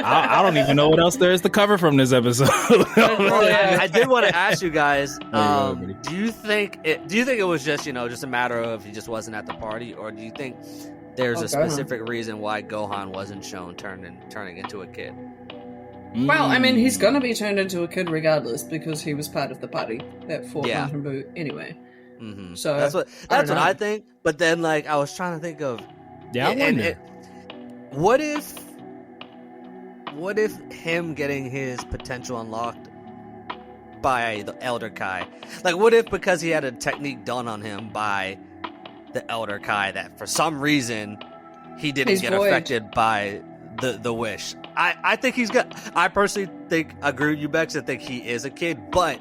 I don't even know what else there is to cover from this episode. Yeah. I did want to ask you guys. Oh, yeah, buddy. Do you think it was just just a matter of he just wasn't at the party, or do you think there's a Gohan. specific reason why Gohan wasn't shown turning into a kid? Well, I mean, he's gonna be turned into a kid regardless because he was part of the party that fought Yeah. Majin Buu anyway. Mm-hmm. So, that's what I don't know. I think. But then, like, I was trying to think of Yeah, I wonder. what if him getting his potential unlocked by the Elder Kai? Like, what if because he had a technique done on him by the Elder Kai that for some reason he didn't He's get void. affected by the wish? I think he's got. I personally agree with you, Bex. I think he is a kid, but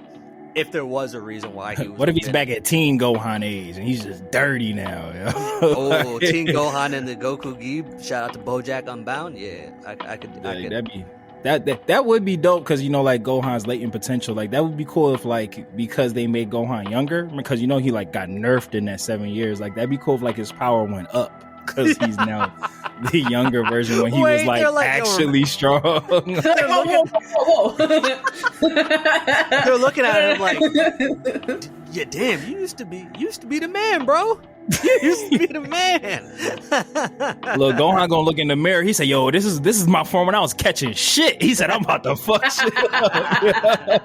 if there was a reason why he was, What if he's back at teen Gohan age and he's just dirty now? Yo? Oh, Teen Gohan and the Goku Gi. Shout out to BoJack Unbound. Yeah, I could. That would be dope because like Gohan's latent potential. Like that would be cool if because they made Gohan younger because he like got nerfed in that 7 years. Like that'd be cool if his power went up because he's now the younger version when he was they're actually strong. They're looking at him like, yeah, damn, you used to be the man, bro. You used to be the man. Look, Gohan gonna look in the mirror. He said, "Yo, this is my form when I was catching shit." He said, "I'm about to fuck shit up."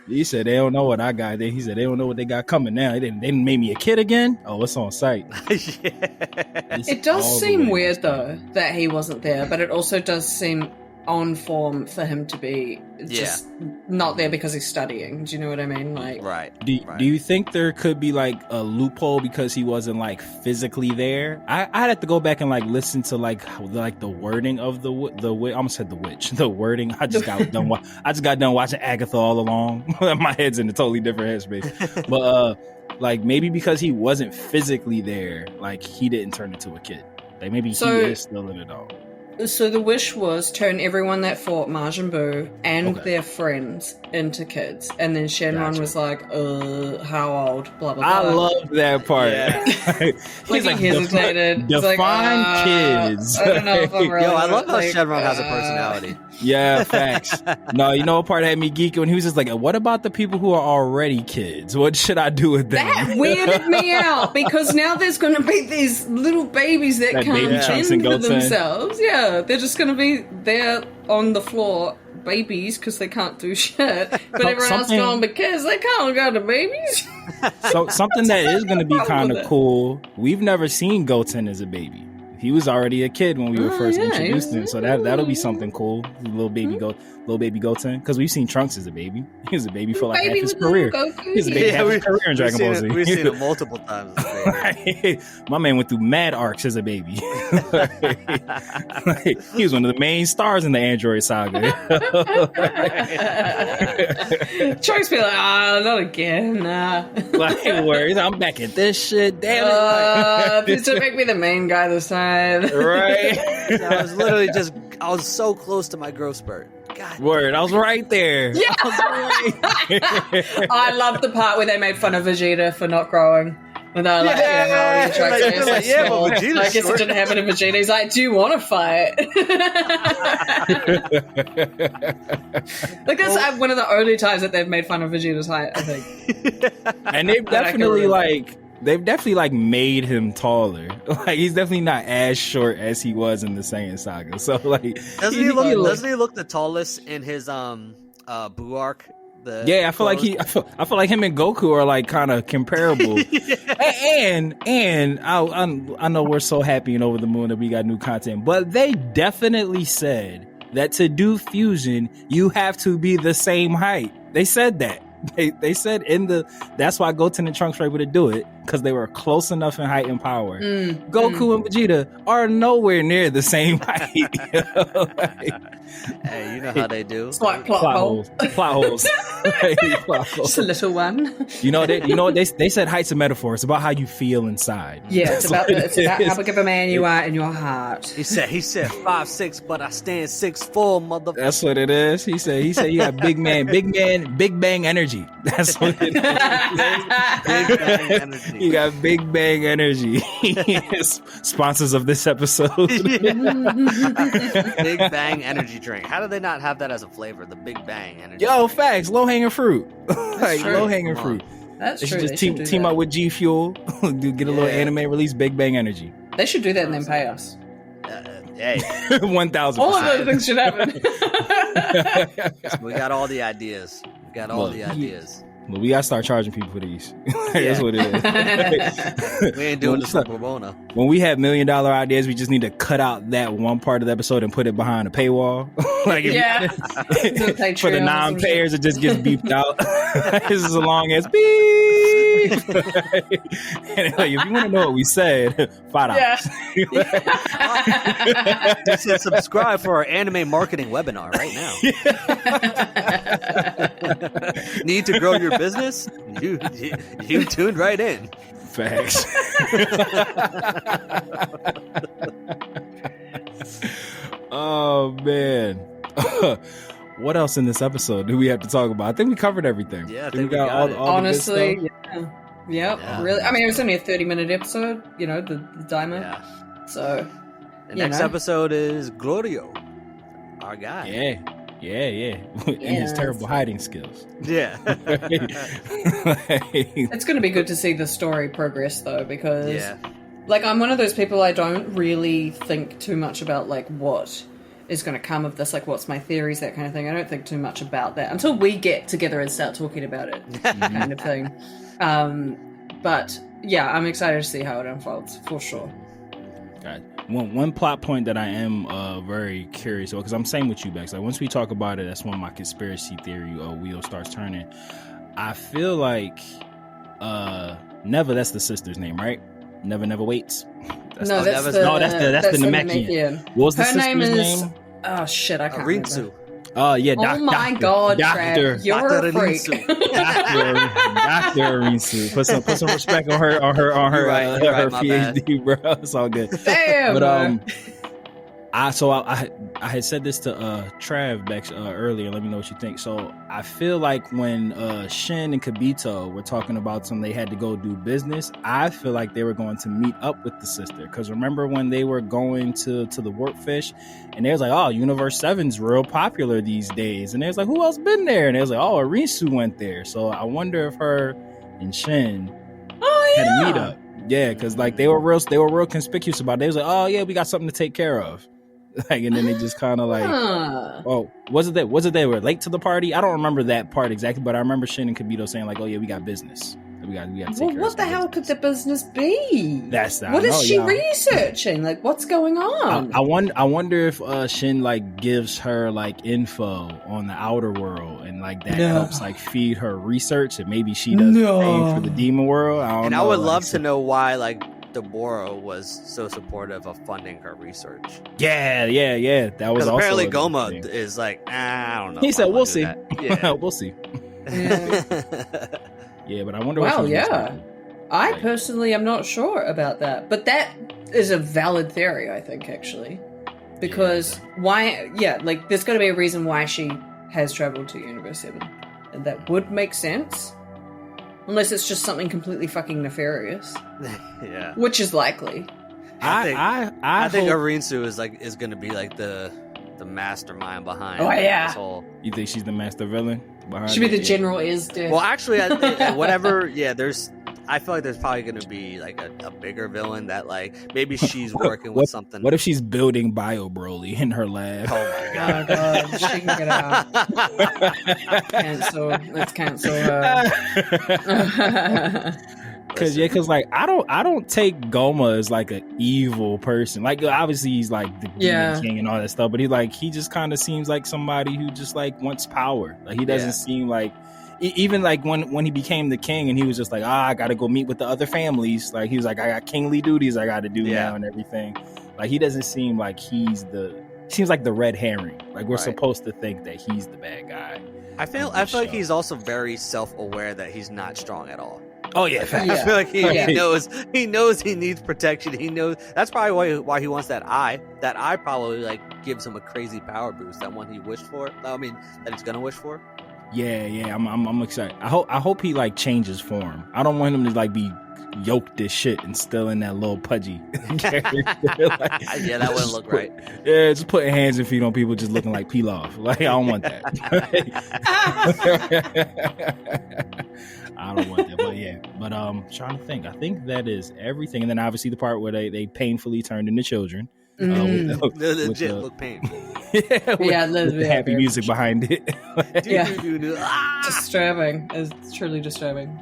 He said, "They don't know what I got." He said, "They don't know what they got coming now. They didn't make me a kid again." Oh, it's on site. It does seem weird though that he wasn't there, but it also does seem on form for him to be just not there because he's studying. Do you know what I mean? Like, Right. Do you think there could be a loophole because he wasn't physically there? I'd have to go back and listen to the wording of the I almost said the witch. The wording. I just got done. I just got done watching Agatha all along. My head's in a totally different headspace. But maybe because he wasn't physically there, he didn't turn into a kid. Maybe he is still in it all. So the wish was turn everyone that fought Majin Buu and their friends into kids. And then Shenron was like, how old? Blah, blah, blah. I love that part. Yeah. Like he hesitated. Define kids. I don't know if I'm really... Yo, I love how Shenron has a personality. Yeah, facts. No, you know what part had me geeking when he was just like, what about the people who are already kids? What should I do with them? That weirded me out because now there's going to be these little babies that can't fend for themselves. Yeah, they're just going to be there on the floor, babies, because they can't do shit. But everyone else going because they can't go to babies. So something that is going to be kind of cool. We've never seen Goten as a baby. He was already a kid when we were first introduced him, so that'll be something cool. Little baby Goten, because we've seen Trunks as a baby. He was a baby for like half his career. He was a baby half his career in Dragon Ball Z. We've seen it multiple times as a baby. Right? My man went through mad arcs as a baby. He was one of the main stars in the Android saga. Trunks be like, not again. Like, worries, I'm back at this shit. Damn it! Please don't make me the main guy this time. Right? I was so close to my growth spurt. God. Word, I was right there. Yeah. I love the part where they made fun of Vegeta for not growing. And they're like, how are you trying to but Vegeta's I guess short. it didn't happen to Vegeta. He's like, do you want to fight? Like, that's one of the only times that they've made fun of Vegeta's height, I think. And they've definitely made him taller. Like, he's definitely not as short as he was in the Saiyan saga. So like, doesn't he look the tallest in his Buu arc? I feel like I feel like him and Goku are like kind of comparable. And I know we're so happy and over the moon that we got new content, but they definitely said that to do fusion, you have to be the same height. They said that. They said that's why Goten and Trunks were able to do it, because they were close enough in height and power. Goku and Vegeta are nowhere near the same height. Hey, you know how they do. It's like plot holes. Plot holes. Just a little one. You know they said height's a metaphor. It's about how you feel inside. Yeah, it's about how big of a man you are in your heart. He said 5'6", but I stand 6'4", motherfucker. That's what it is. He said you got big bang energy. That's what it is. Big bang energy. You got big bang energy. Sponsors of this episode. Big Bang energy drink. How do they not have that as a flavor? The Big Bang energy. Yo, facts. Low hanging fruit. Like low hanging fruit. That's They true. should just team up with G Fuel. Get a little anime release. Big Bang energy. They should do that and then pay us. Hey, 1,000%. All of those things should happen. we got all the ideas. But we gotta start charging people for these. That's what it is. We ain't doing this for pro bono. When we have $1 million ideas, we just need to cut out that one part of the episode and put it behind a paywall. Like for the non-payers, it just gets beeped out. This is a long ass beep. And like, if you want to know what we said, $5. You should subscribe for our anime marketing webinar right now. Need to grow your business? You tuned right in. Facts. Oh man. What else in this episode do we have to talk about? I think we covered everything. Yeah, I think think we got all Honestly, the good stuff. yeah, really. I mean, it was only a 30-minute episode, the Daima. Yeah. So, the next episode is Glorio, our guy. Yeah. And his terrible hiding skills. Yeah. It's going to be good to see the story progress, though, because, I'm one of those people, I don't really think too much about, what is going to come of this, what's my theories, that kind of thing. I don't think too much about that until we get together and start talking about it, kind of thing. But, yeah, I'm excited to see how it unfolds, for sure. God. One plot point that I am very curious about, because I'm saying with you, Bex, once we talk about it, that's when my conspiracy theory wheel starts turning. I feel like Neva, that's the sister's name, right? Never waits. That's the Namekian. What was the Her sister's name? Oh shit, I can't remember. Oh yeah, oh my god, Doctor, you're a freak. Doctor Arinsu. Put some respect on her right, PhD, bro. It's all good. Damn. But I had said this to Trav back earlier. Let me know what you think. So I feel like when Shin and Kibito were talking about something they had to go do business, I feel like they were going to meet up with the sister. Because remember when they were going to the Warpfish, and they was like, "Oh, Universe 7's real popular these days," and they was like, "Who else been there?" And they was like, "Oh, Arisu went there." So I wonder if her and Shin had a meet up. Yeah, because like they were real conspicuous about it. They was like, "Oh yeah, we got something to take care of." Like, and then they just kind of like, oh, was it they were late to the party? I don't remember that part exactly, but I remember Shin and Kibito saying like, "Oh yeah, we got business. We got to take care of what the hell could the business be? What is she researching? Like, what's going on? I wonder if Shin like gives her like info on the outer world, and like that helps like feed her research, and maybe she does the same for the demon world. I would love to know why like Deborah was so supportive of funding her research. Yeah. That was also apparently Goma is like, I don't know. He said, "We'll see." Yeah. We'll see. Yeah, but I wonder. Well, I personally am not sure about that, but that is a valid theory, I think, actually, because why? Yeah, like there's got to be a reason why she has traveled to Universe 7, and that would make sense. Unless it's just something completely fucking nefarious. Yeah. Which is likely. I think Arinsu is going to be like the mastermind behind this whole... You think she's the master villain behind Should be the General Izd. Well, actually, I feel like there's probably going to be like a bigger villain that like maybe she's working with something. What if she's building Bio Broly in her lab? Oh my god! Oh god, she can get out. Let's cancel her. Cause like I don't take Goma as like an evil person. Like obviously he's like the demon king and all that stuff, but he just kind of seems like somebody who just like wants power. Like he doesn't seem like. Even like when he became the king and he was just like, I gotta go meet with the other families. Like he was like, I got kingly duties I gotta do now and everything. Like he doesn't seem like seems like the red herring. Like we're supposed to think that he's the bad guy. I feel like he's also very self-aware that he's not strong at all. Oh yeah, I feel like he knows he needs protection. He knows that's probably why he wants that eye. That eye probably like gives him a crazy power boost. That one he wished for. I mean, that he's gonna wish for. Yeah, I'm excited. I hope he like changes form. I don't want him to like be yoked as shit and still in that little pudgy character. Yeah, that wouldn't look right. Yeah, just putting hands and feet on people just looking like pilaf. Like I don't want that. I don't want that, but I'm trying to think. I think that is everything, and then obviously the part where they painfully turned into children. Legit look painful. With the happy music behind it. Disturbing. It's truly disturbing.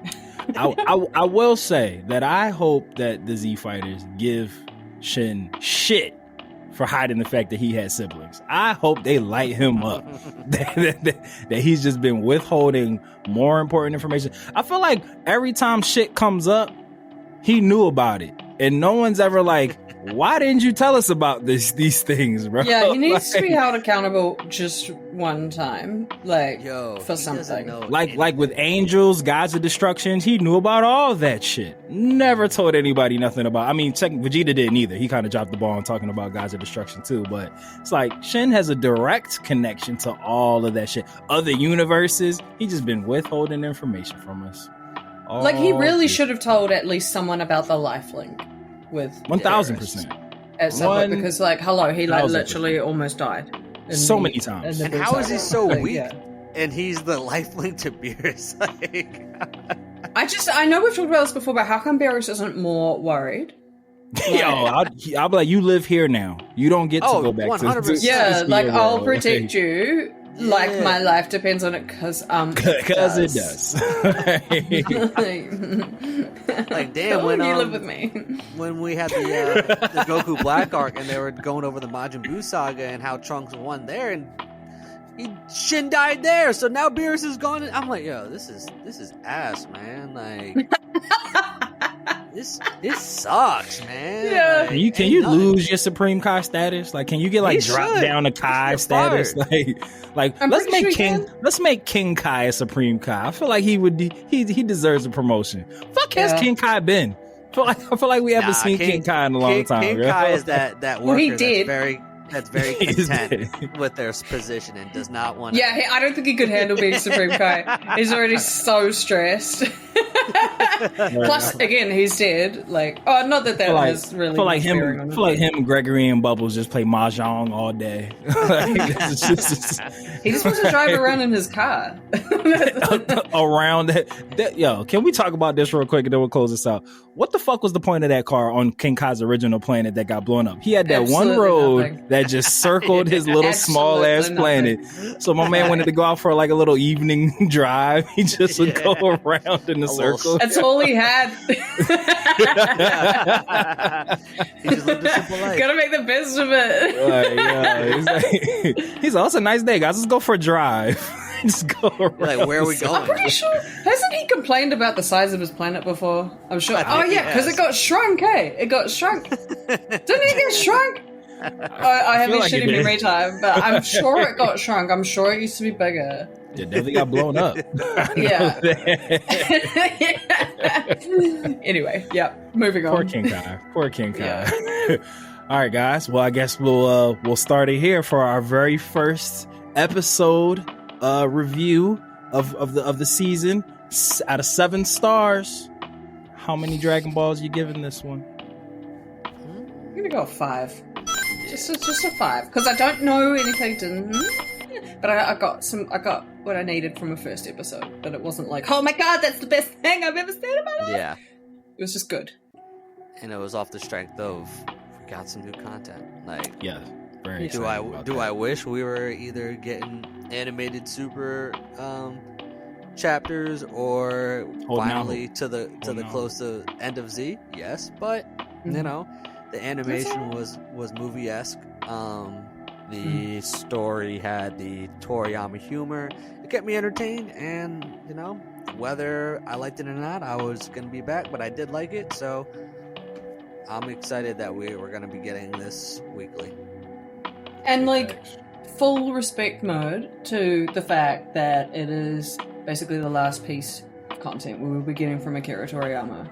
I will say that I hope that the Z Fighters give Shin shit for hiding the fact that he had siblings. I hope they light him up. that he's just been withholding more important information. I feel like every time shit comes up, he knew about it. And no one's ever like, why didn't you tell us about these things, bro? Yeah, he needs to be held accountable just one time, for something. Like with Angels, Gods of Destruction, he knew about all that shit. Never told anybody nothing about. I mean, Vegeta didn't either. He kind of dropped the ball on talking about Gods of Destruction too. But it's like Shin has a direct connection to all of that shit. Other universes, he just been withholding information from us. He really should have told at least someone about the life link with 1000%. At some point, because he literally almost died so many times. And how is he so weak? And he's the life link to Beerus. I know we've talked about this before, but how come Beerus isn't more worried? I'll be like, you live here now. You don't get to go back 100%. to I'll protect you. Like my life depends on it because it does. Like damn, when you live with me. When we had the Goku Black arc and they were going over the Majin Buu saga and how Trunks won there and Shin died there, so now Beerus is gone. And I'm like, yo, this is ass, man. Like this sucks, man. Yeah. Like, can you lose your Supreme Kai status? Like, can you get dropped down to Kai status? Like let's make King Kai a Supreme Kai. I feel like he deserves a promotion. Fuck has King Kai been? I feel like we haven't seen King Kai in a long time. King Kai is that worker. Well, he did. That's very that's very content with their position and does not want to. Yeah, I don't think he could handle being Supreme Kai. He's already so stressed. Plus, again, he's dead. Like, oh, not that has really. I feel like him, Gregory, and Bubbles just play mahjong all day. He just wants to drive around in his car. Around that. Yo, can we talk about this real quick and then we'll close this out? What the fuck was the point of that car on King Kai's original planet that got blown up? He had that one road that just circled his little small ass planet. So my man wanted to go out for like a little evening drive. He just would go around in a circle. That's all he had. He just lived a simple life. Gotta make the best of it. He's like, oh, it's a nice day, guys. Let's go for a drive. Just go around. Like, where are we going? I'm pretty sure. Hasn't he complained about the size of his planet before? I'm sure. Oh yeah, because it got shrunk. Hey, it got shrunk. Didn't he get shrunk? I haven't like shit in memory time, but I'm sure it got shrunk. I'm sure it used to be bigger. It definitely got blown up. Yeah. Anyway, yeah. Moving on. Poor King Kai. Yeah. All right, guys. Well, I guess we'll start it here for our very first episode review of the season. Out of 7 stars, how many Dragon Balls you giving this one? I'm gonna go 5. Just a 5 because I don't know anything but I got what I needed from a first episode, but it wasn't like, oh my god, that's the best thing I've ever seen in my life. Yeah, it was just good, and it was off the strength of we got some new content. Like, yeah, very. Do I wish we were either getting animated super chapters or finally to the close to end of Z? Yes, but you know, the animation was movie-esque. The story had the Toriyama humor. It kept me entertained, and you know, whether I liked it or not, I was gonna be back, but I did like it, so I'm excited that we're gonna be getting this weekly. And like, full respect mode to the fact that it is basically the last piece of content we will be getting from Akira Toriyama,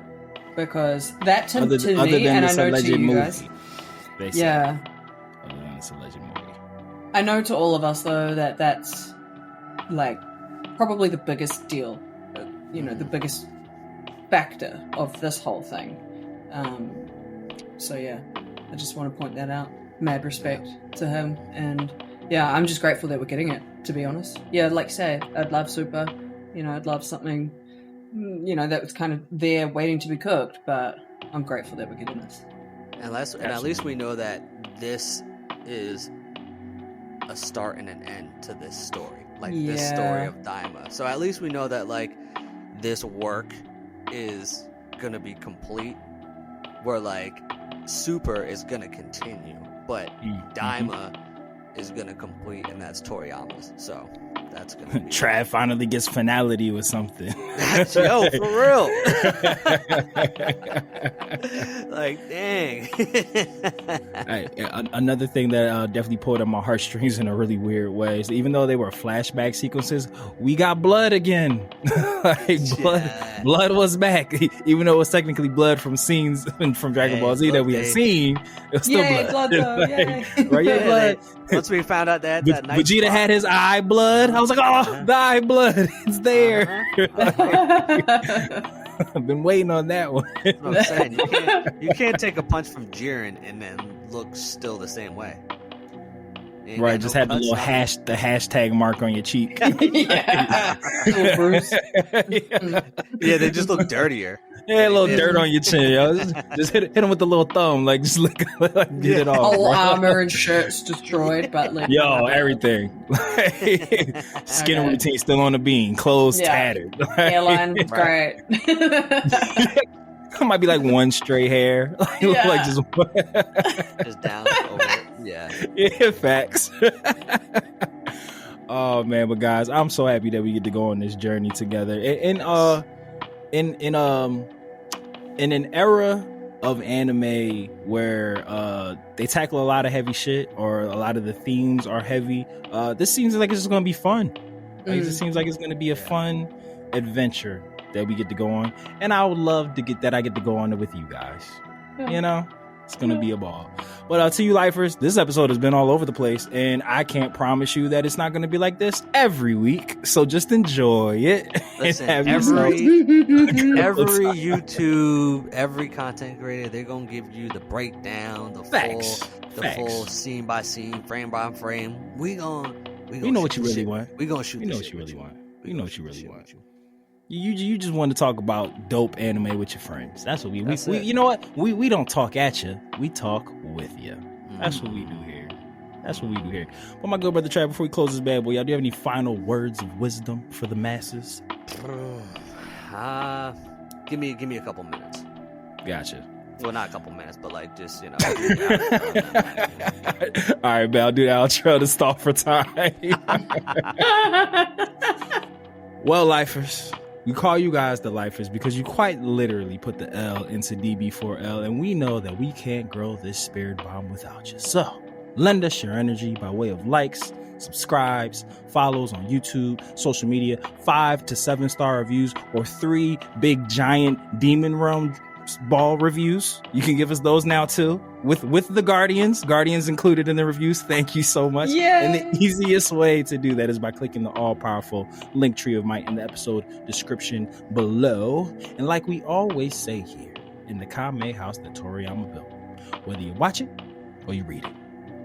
because that to me, and I know to you guys, yeah. Other than it's a legend movie. I know to all of us though that that's like probably the biggest deal, the biggest factor of this whole thing. So yeah, I just want to point that out. Mad respect to him, and yeah, I'm just grateful that we're getting it, to be honest. Yeah, like say, I'd love Super, I'd love something, that was kind of there waiting to be cooked, but I'm grateful that we're getting this. And at least we know that this is a start and an end to this story. Like, this story of Daima. So at least we know that, like, this work is gonna be complete, where, like, Super is gonna continue, but Daima is gonna complete, and that's Toriyama's. So that's gonna be Trav finally gets finality with something. Yo, for real. Like, dang. Another thing that definitely pulled at my heartstrings in a really weird way is, even though they were flashback sequences, we got blood again. Blood was back, even though it was technically blood from scenes from Dragon Ball Z that we had seen. It was still blood. Blood. Once we found out that Vegeta had his eye blood, I was like, oh, the eye blood, it's there. I've been waiting on that one. That's what I'm saying. You can't take a punch from Jiren and then look still the same way. Right, just had the little hashtag mark on your cheek. Bruce. Yeah, they just look dirtier. Yeah, a little dirt on your chin, yo. Just hit him with the little thumb, like just get it off. Whole armor and shirts destroyed, but like everything. Skin routine still on the beam, clothes tattered. Hairline great. Might be like one stray hair, like just down over it. Yeah, facts. Oh man, but guys, I'm so happy that we get to go on this journey together. In an era of anime where they tackle a lot of heavy shit, or a lot of the themes are heavy, this seems like it's just gonna be fun. Like, it seems like it's gonna be a fun adventure that we get to go on, and I would love to get to go on it with you guys. It's going to be a ball. But to you lifers, this episode has been all over the place, and I can't promise you that it's not going to be like this every week. So just enjoy it. Listen, every YouTube, every content creator, they're going to give you the breakdown, the full scene by scene, frame by frame. We know what you really want. We gonna shoot. You know what you really want. You know what you really want. You just want to talk about dope anime with your friends. That's what we you know what? We don't talk at you. We talk with you. That's what we do here. But my good brother Trav, before we close this bad boy, y'all, do you have any final words of wisdom for the masses? Give me a couple minutes. Gotcha. Well, not a couple minutes, but like just, All right, man, I'll do the outro to stall for time. Well, lifers, we call you guys the lifers because you quite literally put the L into DB4L, and we know that we can't grow this spirit bomb without you. So lend us your energy by way of likes, subscribes, follows on YouTube, social media, 5 to 7 star reviews, or 3 big giant Demon Realm ball reviews. You can give us those now too, with the Guardians included in the reviews. Thank you so much. And the easiest way to do that is by clicking the all-powerful link tree of might in the episode description below. And like we always say here in the Kame house that Toriyama built, whether you watch it or you read it,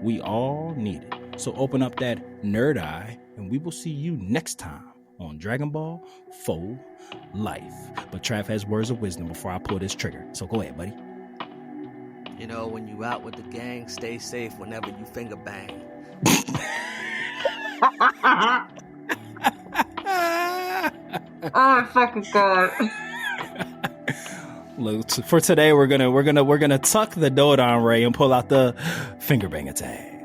we all need it. So open up that nerd eye, and we will see you next time on Dragon Ball Full Life. But Trav has words of wisdom before I pull this trigger. So go ahead, buddy. You know, when you out with the gang, stay safe whenever you finger bang. Oh fucking god. Look, for today we're gonna tuck the Dodon Ray and pull out the finger bang attack.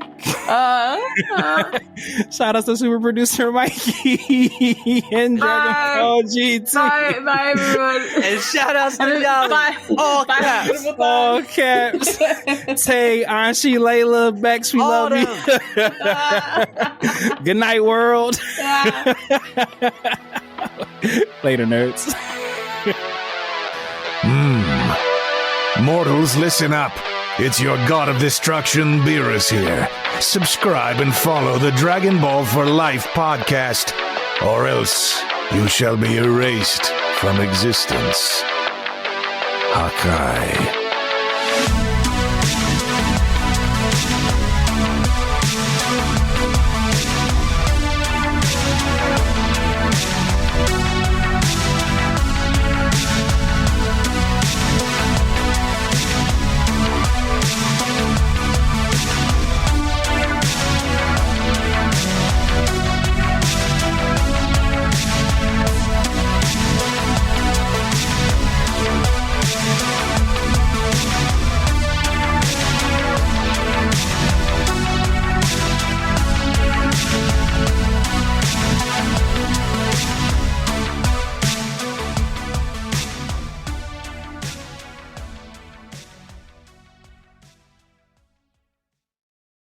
Shout out to super producer Mikey and Dragon Ball GT. Bye everyone. And shout out to y'all. All caps. All caps. Tay, Anshi, Layla, Bex, we All love you. Good night, world. Later, nerds. Mortals, listen up. It's your god of destruction, Beerus here. Subscribe and follow the Dragon Ball for Life podcast, or else you shall be erased from existence. Hakai.